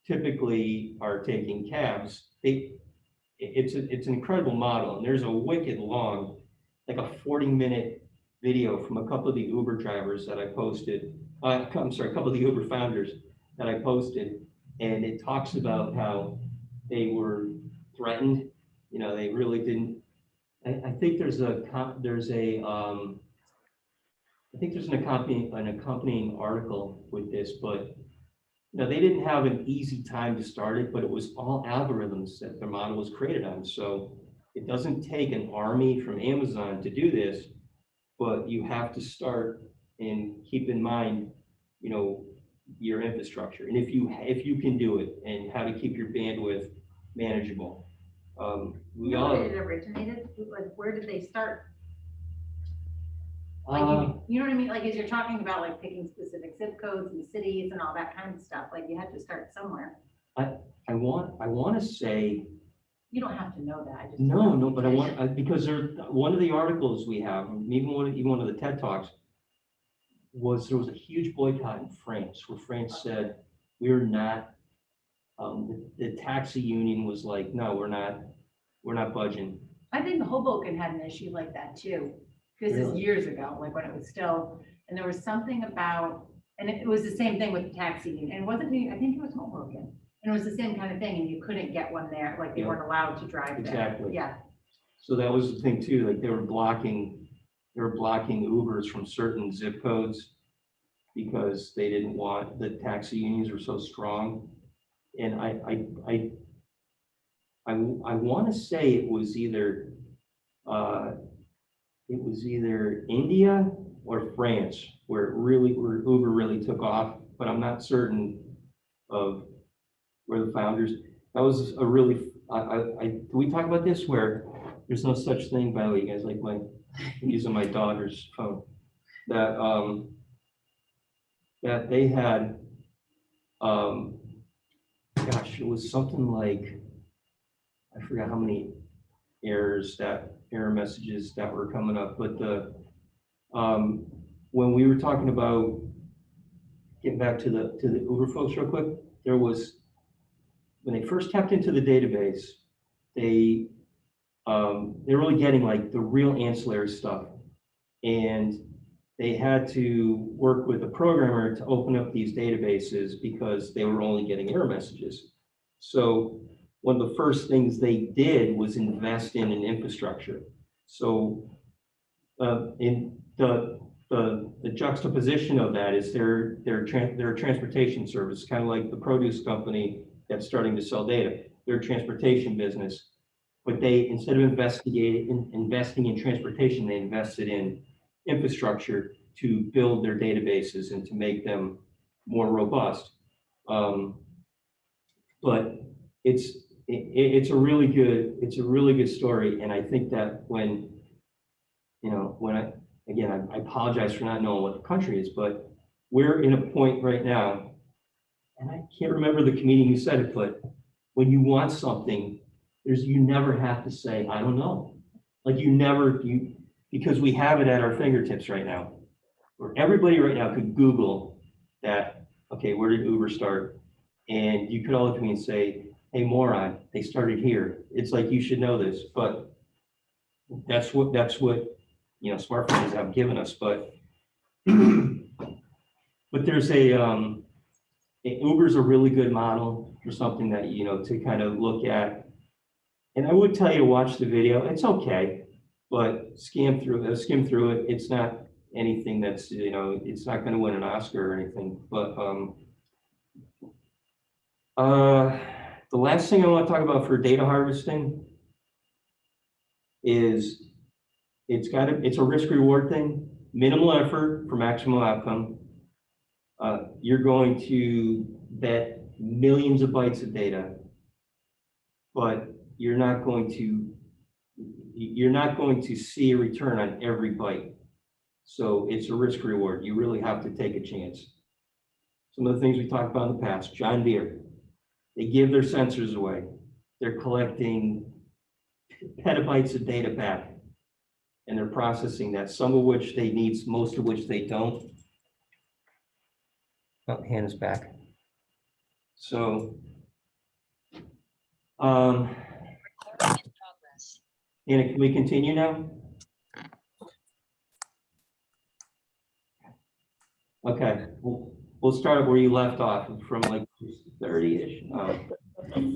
typically are taking cabs. It's an incredible model, and there's a wicked long, like a 40-minute video from a couple of the Uber drivers that I posted. I'm sorry, a couple of the Uber founders that I posted, and it talks about how they were threatened. You know, they really didn't. I think there's an accompanying article with this, but you know, they didn't have an easy time to start it, but it was all algorithms that their model was created on. So it doesn't take an army from Amazon to do this, but you have to start and keep in mind, you know, your infrastructure, and if you can do it, and how to keep your bandwidth manageable. We all. Where did it originated? Like, where did they start? Like, you know what I mean? Like, as you're talking about like picking specific zip codes and cities and all that kind of stuff, like you had to start somewhere. I want to say. You don't have to know that. I just No, but because one of the articles we have, even one of the TED Talks, there was a huge boycott in France where France said, we're not, the taxi union was like, no, we're not budging. I think the Hoboken had an issue like that too. This is Really? years ago, like when it was still, and there was something about, and it was the same thing with the taxi union. And it wasn't me, I think it was Hoboken. And it was the same kind of thing, and you couldn't get one there, like they Yeah. weren't allowed to drive there. Exactly. Yeah. So that was the thing too, like they were blocking Ubers from certain zip codes because they didn't want, the taxi unions were so strong. And I want to say it was either India or France where Uber really took off, but I'm not certain of where the founders. That was a really, do we talk about this where there's no such thing, by the way, you guys, like I'm using my daughter's phone, that they had, gosh, it was something like, I forgot how many error messages that were coming up, but when we were talking about getting back to the Uber folks real quick, there was, when they first tapped into the database, they're really getting like the real ancillary stuff, and they had to work with a programmer to open up these databases because they were only getting error messages. So one of the first things they did was invest in an infrastructure. So in the juxtaposition of that is they're a transportation service, kind of like the produce company that's starting to sell data. They're a transportation business, but they, instead of investing in transportation, they invested in infrastructure to build their databases and to make them more robust. But it's a really good story, and I think that when I apologize for not knowing what the country is, but we're in a point right now, and I can't remember the comedian who said it, but when you want something, you never have to say, I don't know. Like because we have it at our fingertips right now. Where everybody right now could Google that, okay, where did Uber start? And you could all look at me and say, hey, moron, they started here. It's like, you should know this, but that's what smartphones have given us. But there's Uber's a really good model for something that, to kind of look at. And I would tell you to watch the video. It's okay, but skim through it. It's not anything that's, it's not going to win an Oscar or anything. But the last thing I want to talk about for data harvesting is it's a risk reward thing, minimal effort for maximum outcome. You're going to bet millions of bytes of data, but you're not going to see a return on every byte. So it's a risk reward. You really have to take a chance. some of the things we talked about in the past. John Deere, they give their sensors away. They're collecting petabytes of data back, and they're processing that, some of which they need, most of which they don't. Oh, Hannah's back. So, Hannah, can we continue now? Okay, we'll start where you left off, from like 30-ish.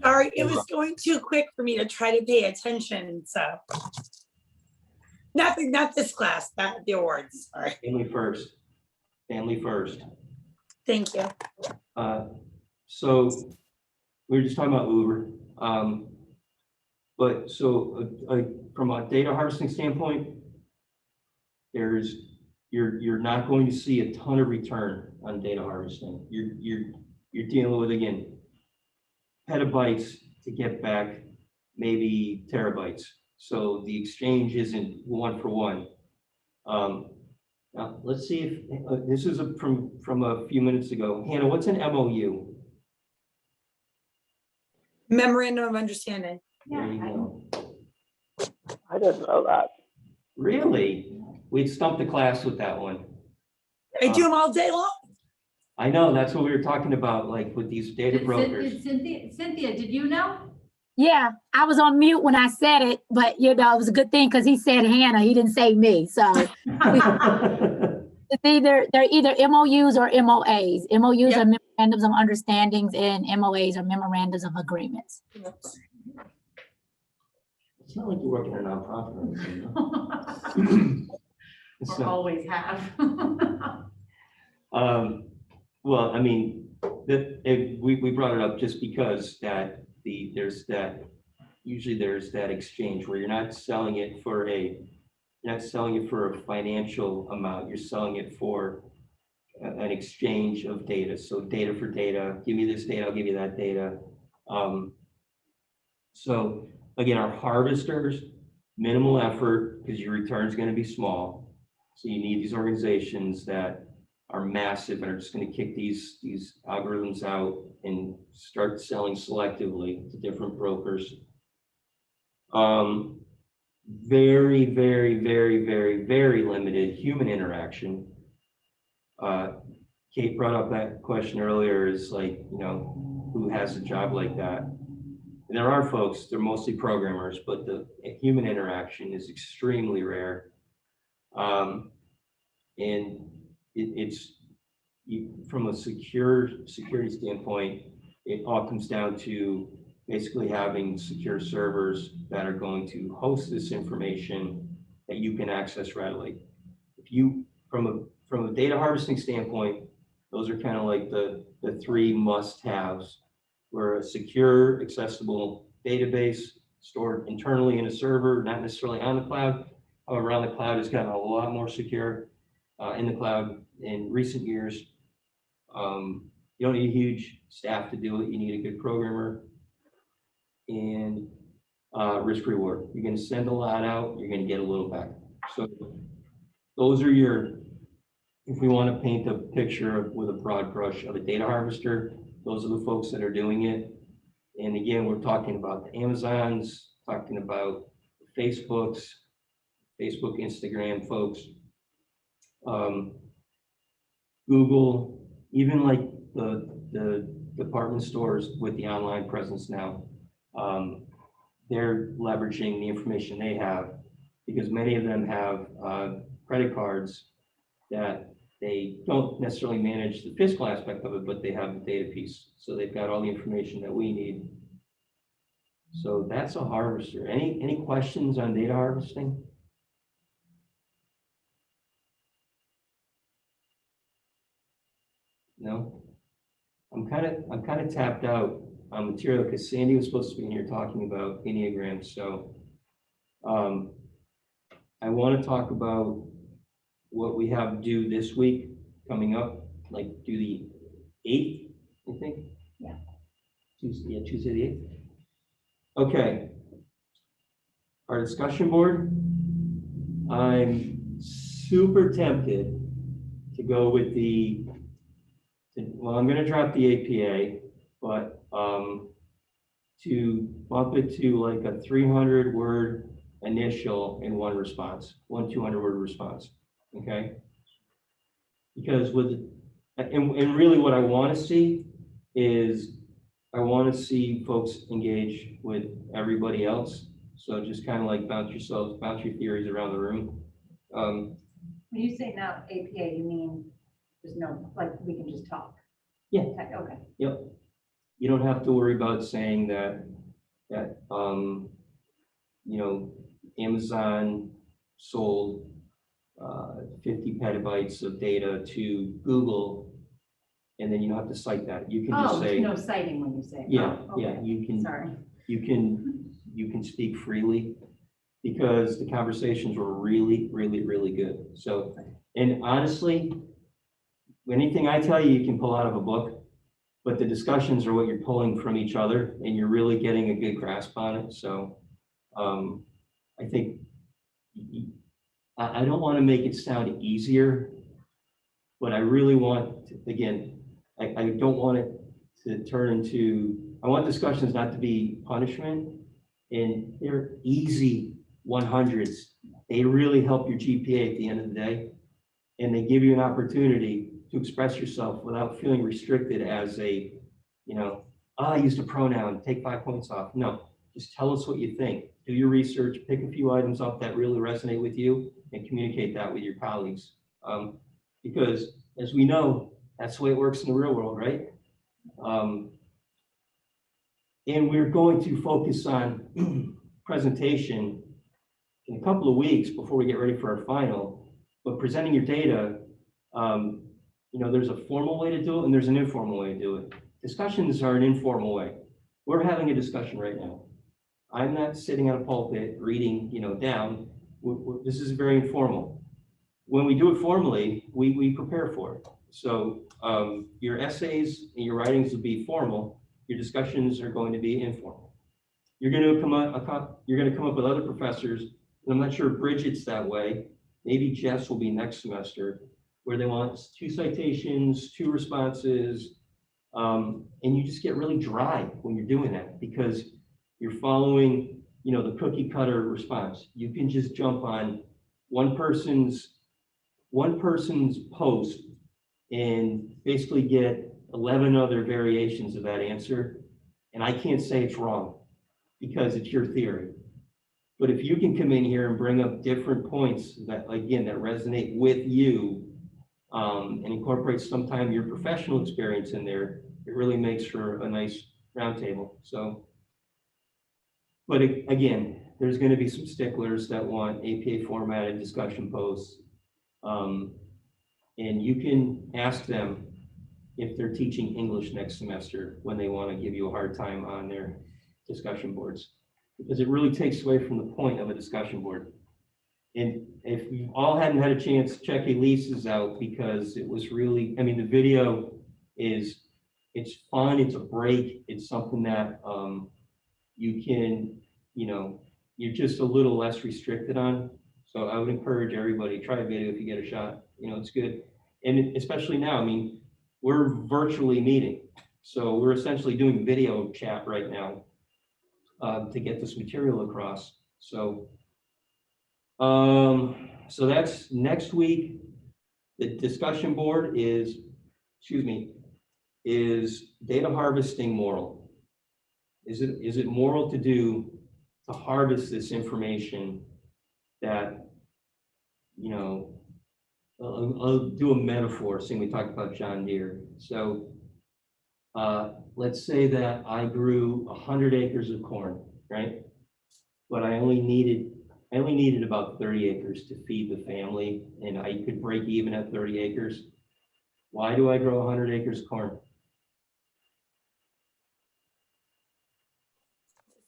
Sorry, it was going too quick for me to try to pay attention, so. Not this class, not the awards, sorry. Family first. Family first. Thank you. So we were just talking about Uber. But so from a data harvesting standpoint, you're not going to see a ton of return on data harvesting. You're dealing with, again, petabytes to get back maybe terabytes. So the exchange isn't one for one. Now let's see if this is from a few minutes ago. Hannah, what's an MOU? Memorandum of Understanding. There you go. I didn't know that. Really? We'd stumped the class with that one. I do them all day long. I know, that's what we were talking about, like with these data brokers. Cynthia, did you know? Yeah, I was on mute when I said it, but it was a good thing because he said Hannah, he didn't say me. So they're either MOUs or MOAs. MOUs are memorandums of understandings, and MOAs are memorandums of agreements. It's not like you work in a nonprofit or anything, no? Or So, always have. well, I mean, we brought it up just because that usually there's that exchange where you're not selling it for a financial amount, you're selling it for an exchange of data. So data for data, give me this data, I'll give you that data. So again, our harvesters, minimal effort because your return is going to be small. So you need these organizations that are massive and are just going to kick these algorithms out and start selling selectively to different brokers. Very, very, very, very, very limited human interaction. Kate brought up that question earlier, is like, who has a job like that? And there are folks, they're mostly programmers, but the human interaction is extremely rare. And it's from a security standpoint, it all comes down to basically having secure servers that are going to host this information that you can access readily. If you, from a data harvesting standpoint, those are kind of like the three must-haves, where a secure, accessible database stored internally in a server, not necessarily on the cloud. However, on the cloud has gotten a lot more secure in the cloud in recent years. You don't need a huge staff to do it. You need a good programmer and risk reward. You're going to send a lot out, you're going to get a little back. So those are if we want to paint a picture with a broad brush of a data harvester, those are the folks that are doing it. And again, we're talking about the Amazons, talking about Facebook, Instagram folks, Google, even like the department stores with the online presence now. They're leveraging the information they have, because many of them have credit cards that they don't necessarily manage the fiscal aspect of it, but they have the data piece. So they've got all the information that we need. So that's a harvester. Any questions on data harvesting? No? I'm kind of tapped out on material because Sandy was supposed to be in here talking about Enneagrams. So I want to talk about what we have due this week coming up, like due the 8th, I think. Yeah. Tuesday the 8th. Okay. Our discussion board. I'm super tempted to go with the well, I'm gonna drop the APA, but, to bump it to like a 300 word initial in one response, one 200 word response, okay? Because and really what I want to see is, I want to see folks engage with everybody else. So just kind of like bounce your theories around the room. When you say not APA, you mean there's no, like, we can just talk? Yeah. Okay. Yep. You don't have to worry about saying that, you know, Amazon sold 50 petabytes of data to Google, and then you don't have to cite that. You can just Oh, say, no citing when you say. yeah, Oh, yeah, okay. you can, Sorry. you can speak freely, because the conversations were really, really, really good. So, and honestly, anything I tell you, you can pull out of a book, but the discussions are what you're pulling from each other, and you're really getting a good grasp on it. So, I think I don't want to make it sound easier, but I really want, again, I don't want it to turn into, I want discussions not to be punishment, and they're easy 100s. They really help your GPA at the end of the day, and they give you an opportunity to express yourself without feeling restricted as a, you know, I used a pronoun, take 5 points off. No, just tell us what you think. Do your research, pick a few items up that really resonate with you, and communicate that with your colleagues. Because as we know, that's the way it works in the real world, right? And we're going to focus on presentation in a couple of weeks before we get ready for our final. But presenting your data, you know, there's a formal way to do it and there's an informal way to do it. Discussions are an informal way. We're having a discussion right now. I'm not sitting on a pulpit reading, you know, down. This is very informal. When we do it formally, we prepare for it. So your essays and your writings will be formal. Your discussions are going to be informal. You're going to come up with other professors, and I'm not sure if Bridget's that way. Maybe Jess will be next semester, where they want 2 citations, 2 responses, and you just get really dry when you're doing that, because you're following, you know, the cookie cutter response. You can just jump on one person's post and basically get 11 other variations of that answer. And I can't say it's wrong, because it's your theory. But if you can come in here and bring up different points that, again, that resonate with you, and incorporate sometime your professional experience in there, it really makes for a nice roundtable. So, but again, there's going to be some sticklers that want APA formatted discussion posts. And you can ask them if they're teaching English next semester when they want to give you a hard time on their discussion boards, because it really takes away from the point of a discussion board. And if you all hadn't had a chance, check Elise's out, because it was really, I mean, the video is, it's fun, it's a break, it's something that you can, you know, you're just a little less restricted on. So I would encourage everybody, try a video if you get a shot, you know, it's good. And especially now, I mean, we're virtually meeting. So we're essentially doing video chat right now to get this material across. So, so that's next week. The discussion board is, is data harvesting moral? Is it moral to harvest this information that, you know, I'll do a metaphor, seeing we talked about John Deere. So let's say that I grew 100 acres of corn, right? But I only needed about 30 acres to feed the family, and I could break even at 30 acres. Why do I grow 100 acres of corn?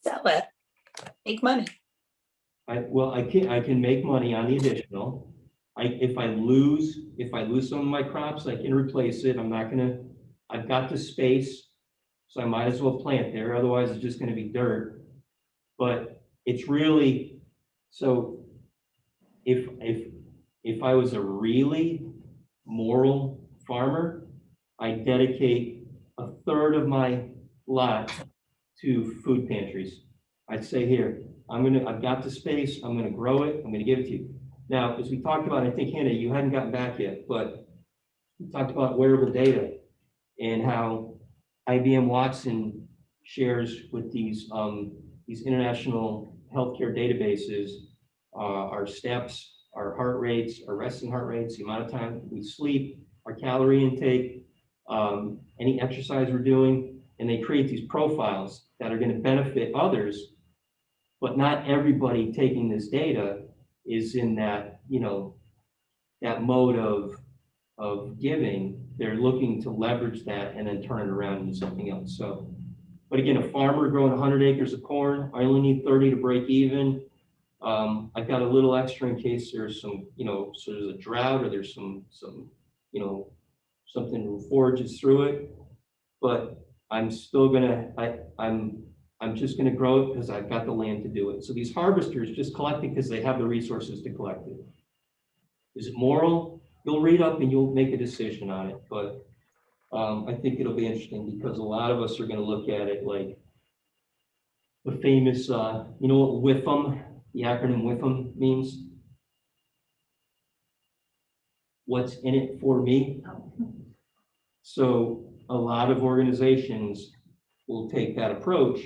Sell it, make money. I can make money on the additional. If I lose some of my crops, I can replace it. I've got the space, so I might as well plant there. Otherwise, it's just gonna be dirt. But it's really, so if I was a really moral farmer, I dedicate a third of my lot to food pantries. I'd say here, I've got the space, I'm gonna grow it, I'm gonna give it to you. Now, as we talked about, I think, Hannah, you hadn't gotten back yet, but we talked about wearable data and how IBM Watson shares with these international healthcare databases, our steps, our heart rates, our resting heart rates, the amount of time we sleep, our calorie intake, any exercise we're doing, and they create these profiles that are going to benefit others, but not everybody taking this data is in that, that mode of giving. They're looking to leverage that and then turn it around into something else. So, but again, a farmer growing 100 acres of corn, I only need 30 to break even. I've got a little extra in case there's some, so there's a drought or there's some, something forages through it. But I'm still gonna, I'm just gonna grow it because I've got the land to do it. So these harvesters just collecting because they have the resources to collect it. Is it moral? You'll read up and you'll make a decision on it. But I think it'll be interesting because a lot of us are gonna look at it like the famous, what WIFM, the acronym WIFM means? What's in it for me? So a lot of organizations will take that approach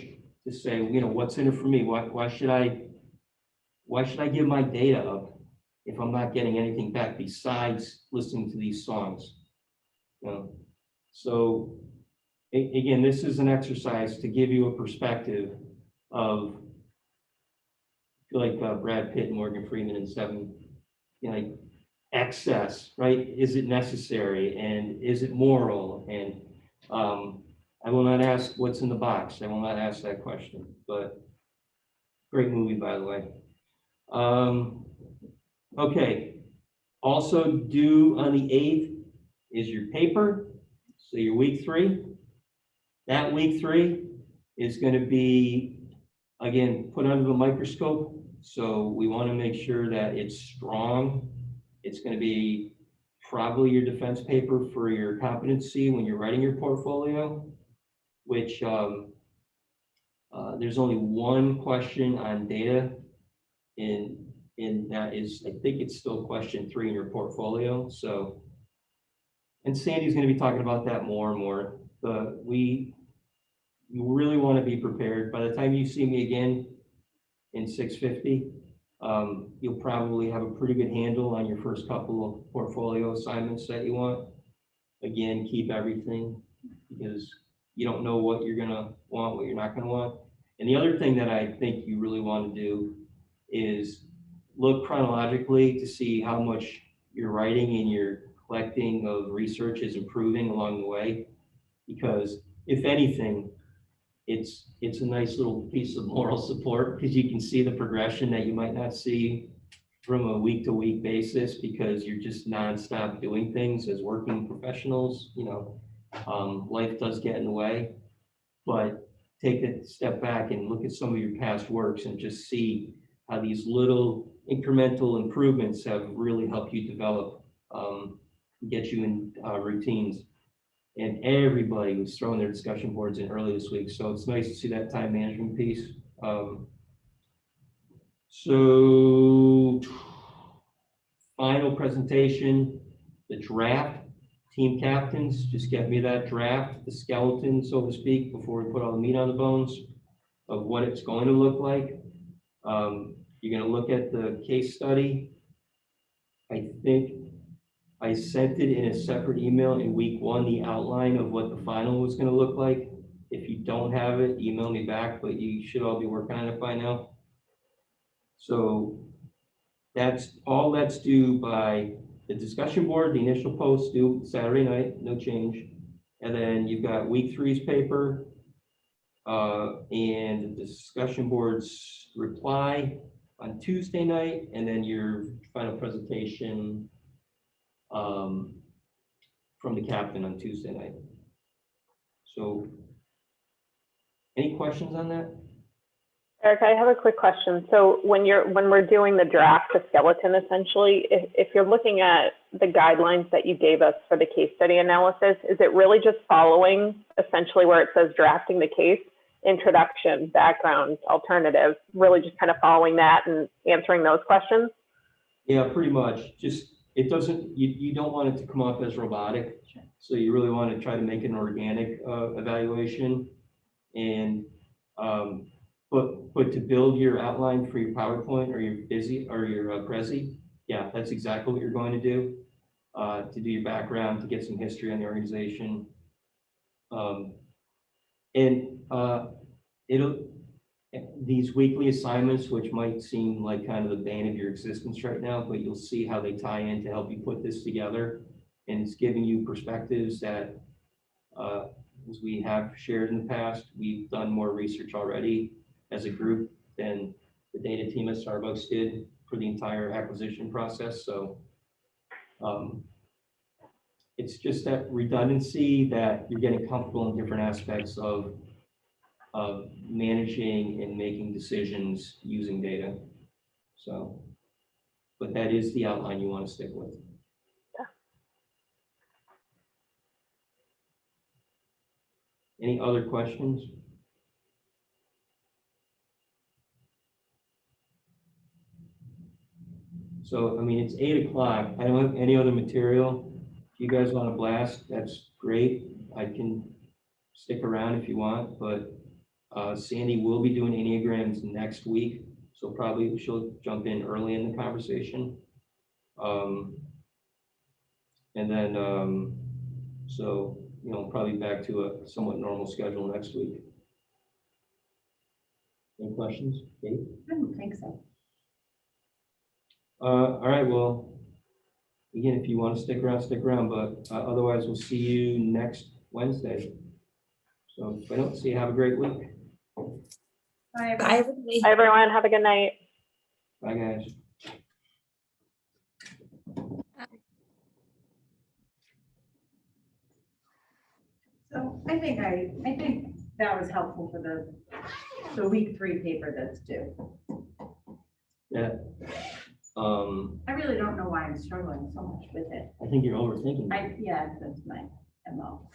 to say, what's in it for me? Why should I give my data up if I'm not getting anything back besides listening to these songs? So again, this is an exercise to give you a perspective of, I feel like Brad Pitt and Morgan Freeman in Seven, like excess, right? Is it necessary and is it moral? And I will not ask what's in the box. I will not ask that question, but great movie, by the way. Okay, also due on the 8th is your paper. So your week 3. That week 3 is going to be, again, put under the microscope. So we want to make sure that it's strong. It's going to be probably your defense paper for your competency when you're writing your portfolio, which there's only one question on data, and that is, I think it's still question 3 in your portfolio. So, and Sandy's going to be talking about that more and more, but you really want to be prepared. By the time you see me again in 650, you'll probably have a pretty good handle on your first couple of portfolio assignments that you want. Again, keep everything because you don't know what you're gonna want, what you're not gonna want. And the other thing that I think you really want to do is look chronologically to see how much your writing and your collecting of research is improving along the way. Because if anything, it's a nice little piece of moral support because you can see the progression that you might not see from a week to week basis because you're just nonstop doing things as working professionals. Life does get in the way, but take a step back and look at some of your past works and just see how these little incremental improvements have really helped you develop, get you in routines. And everybody was throwing their discussion boards in early this week. So it's nice to see that time management piece. So final presentation, the draft, team captains, just get me that draft, the skeleton, so to speak, before we put all the meat on the bones of what it's going to look like. You're going to look at the case study. I think I sent it in a separate email in week 1, the outline of what the final was going to look like. If you don't have it, email me back, but you should all be working on it by now. So that's all that's due by the discussion board, the initial post due Saturday night, no change. And then you've got week 3's paper and the discussion board's reply on Tuesday night, and then your final presentation from the captain on Tuesday night. So any questions on that? Eric, I have a quick question. So when we're doing the draft, the skeleton, essentially, if you're looking at the guidelines that you gave us for the case study analysis, is it really just following essentially where it says drafting the case, introduction, background, alternative, really just kind of following that and answering those questions? Yeah, pretty much. Just, it doesn't, you don't want it to come off as robotic. So you really want to try to make an organic evaluation. And, but to build your outline for your PowerPoint or your Prezi, yeah, that's exactly what you're going to do. To do your background, to get some history on the organization. These weekly assignments, which might seem like kind of the bane of your existence right now, but you'll see how they tie in to help you put this together. And it's giving you perspectives that, as we have shared in the past, we've done more research already as a group than the data team at Starbucks did for the entire acquisition process. So it's just that redundancy that you're getting comfortable in different aspects of managing and making decisions using data. So, but that is the outline you want to stick with. Any other questions? So, I mean, it's 8 o'clock. I don't have any other material. If you guys want to blast, that's great. I can stick around if you want, but Sandy will be doing Enneagrams next week. So probably she'll jump in early in the conversation. And then, so, you know, probably back to a somewhat normal schedule next week. Any questions, Kate? I don't think so. All right, well, again, if you want to stick around, but otherwise we'll see you next Wednesday. So if I don't see you, have a great week. Bye. Bye, everybody. Bye, everyone. Have a good night. Bye, guys. So I think that was helpful for the week 3 paper that's due. Yeah. I really don't know why I'm struggling so much with it. I think you're overthinking it. Yeah, that's my MO.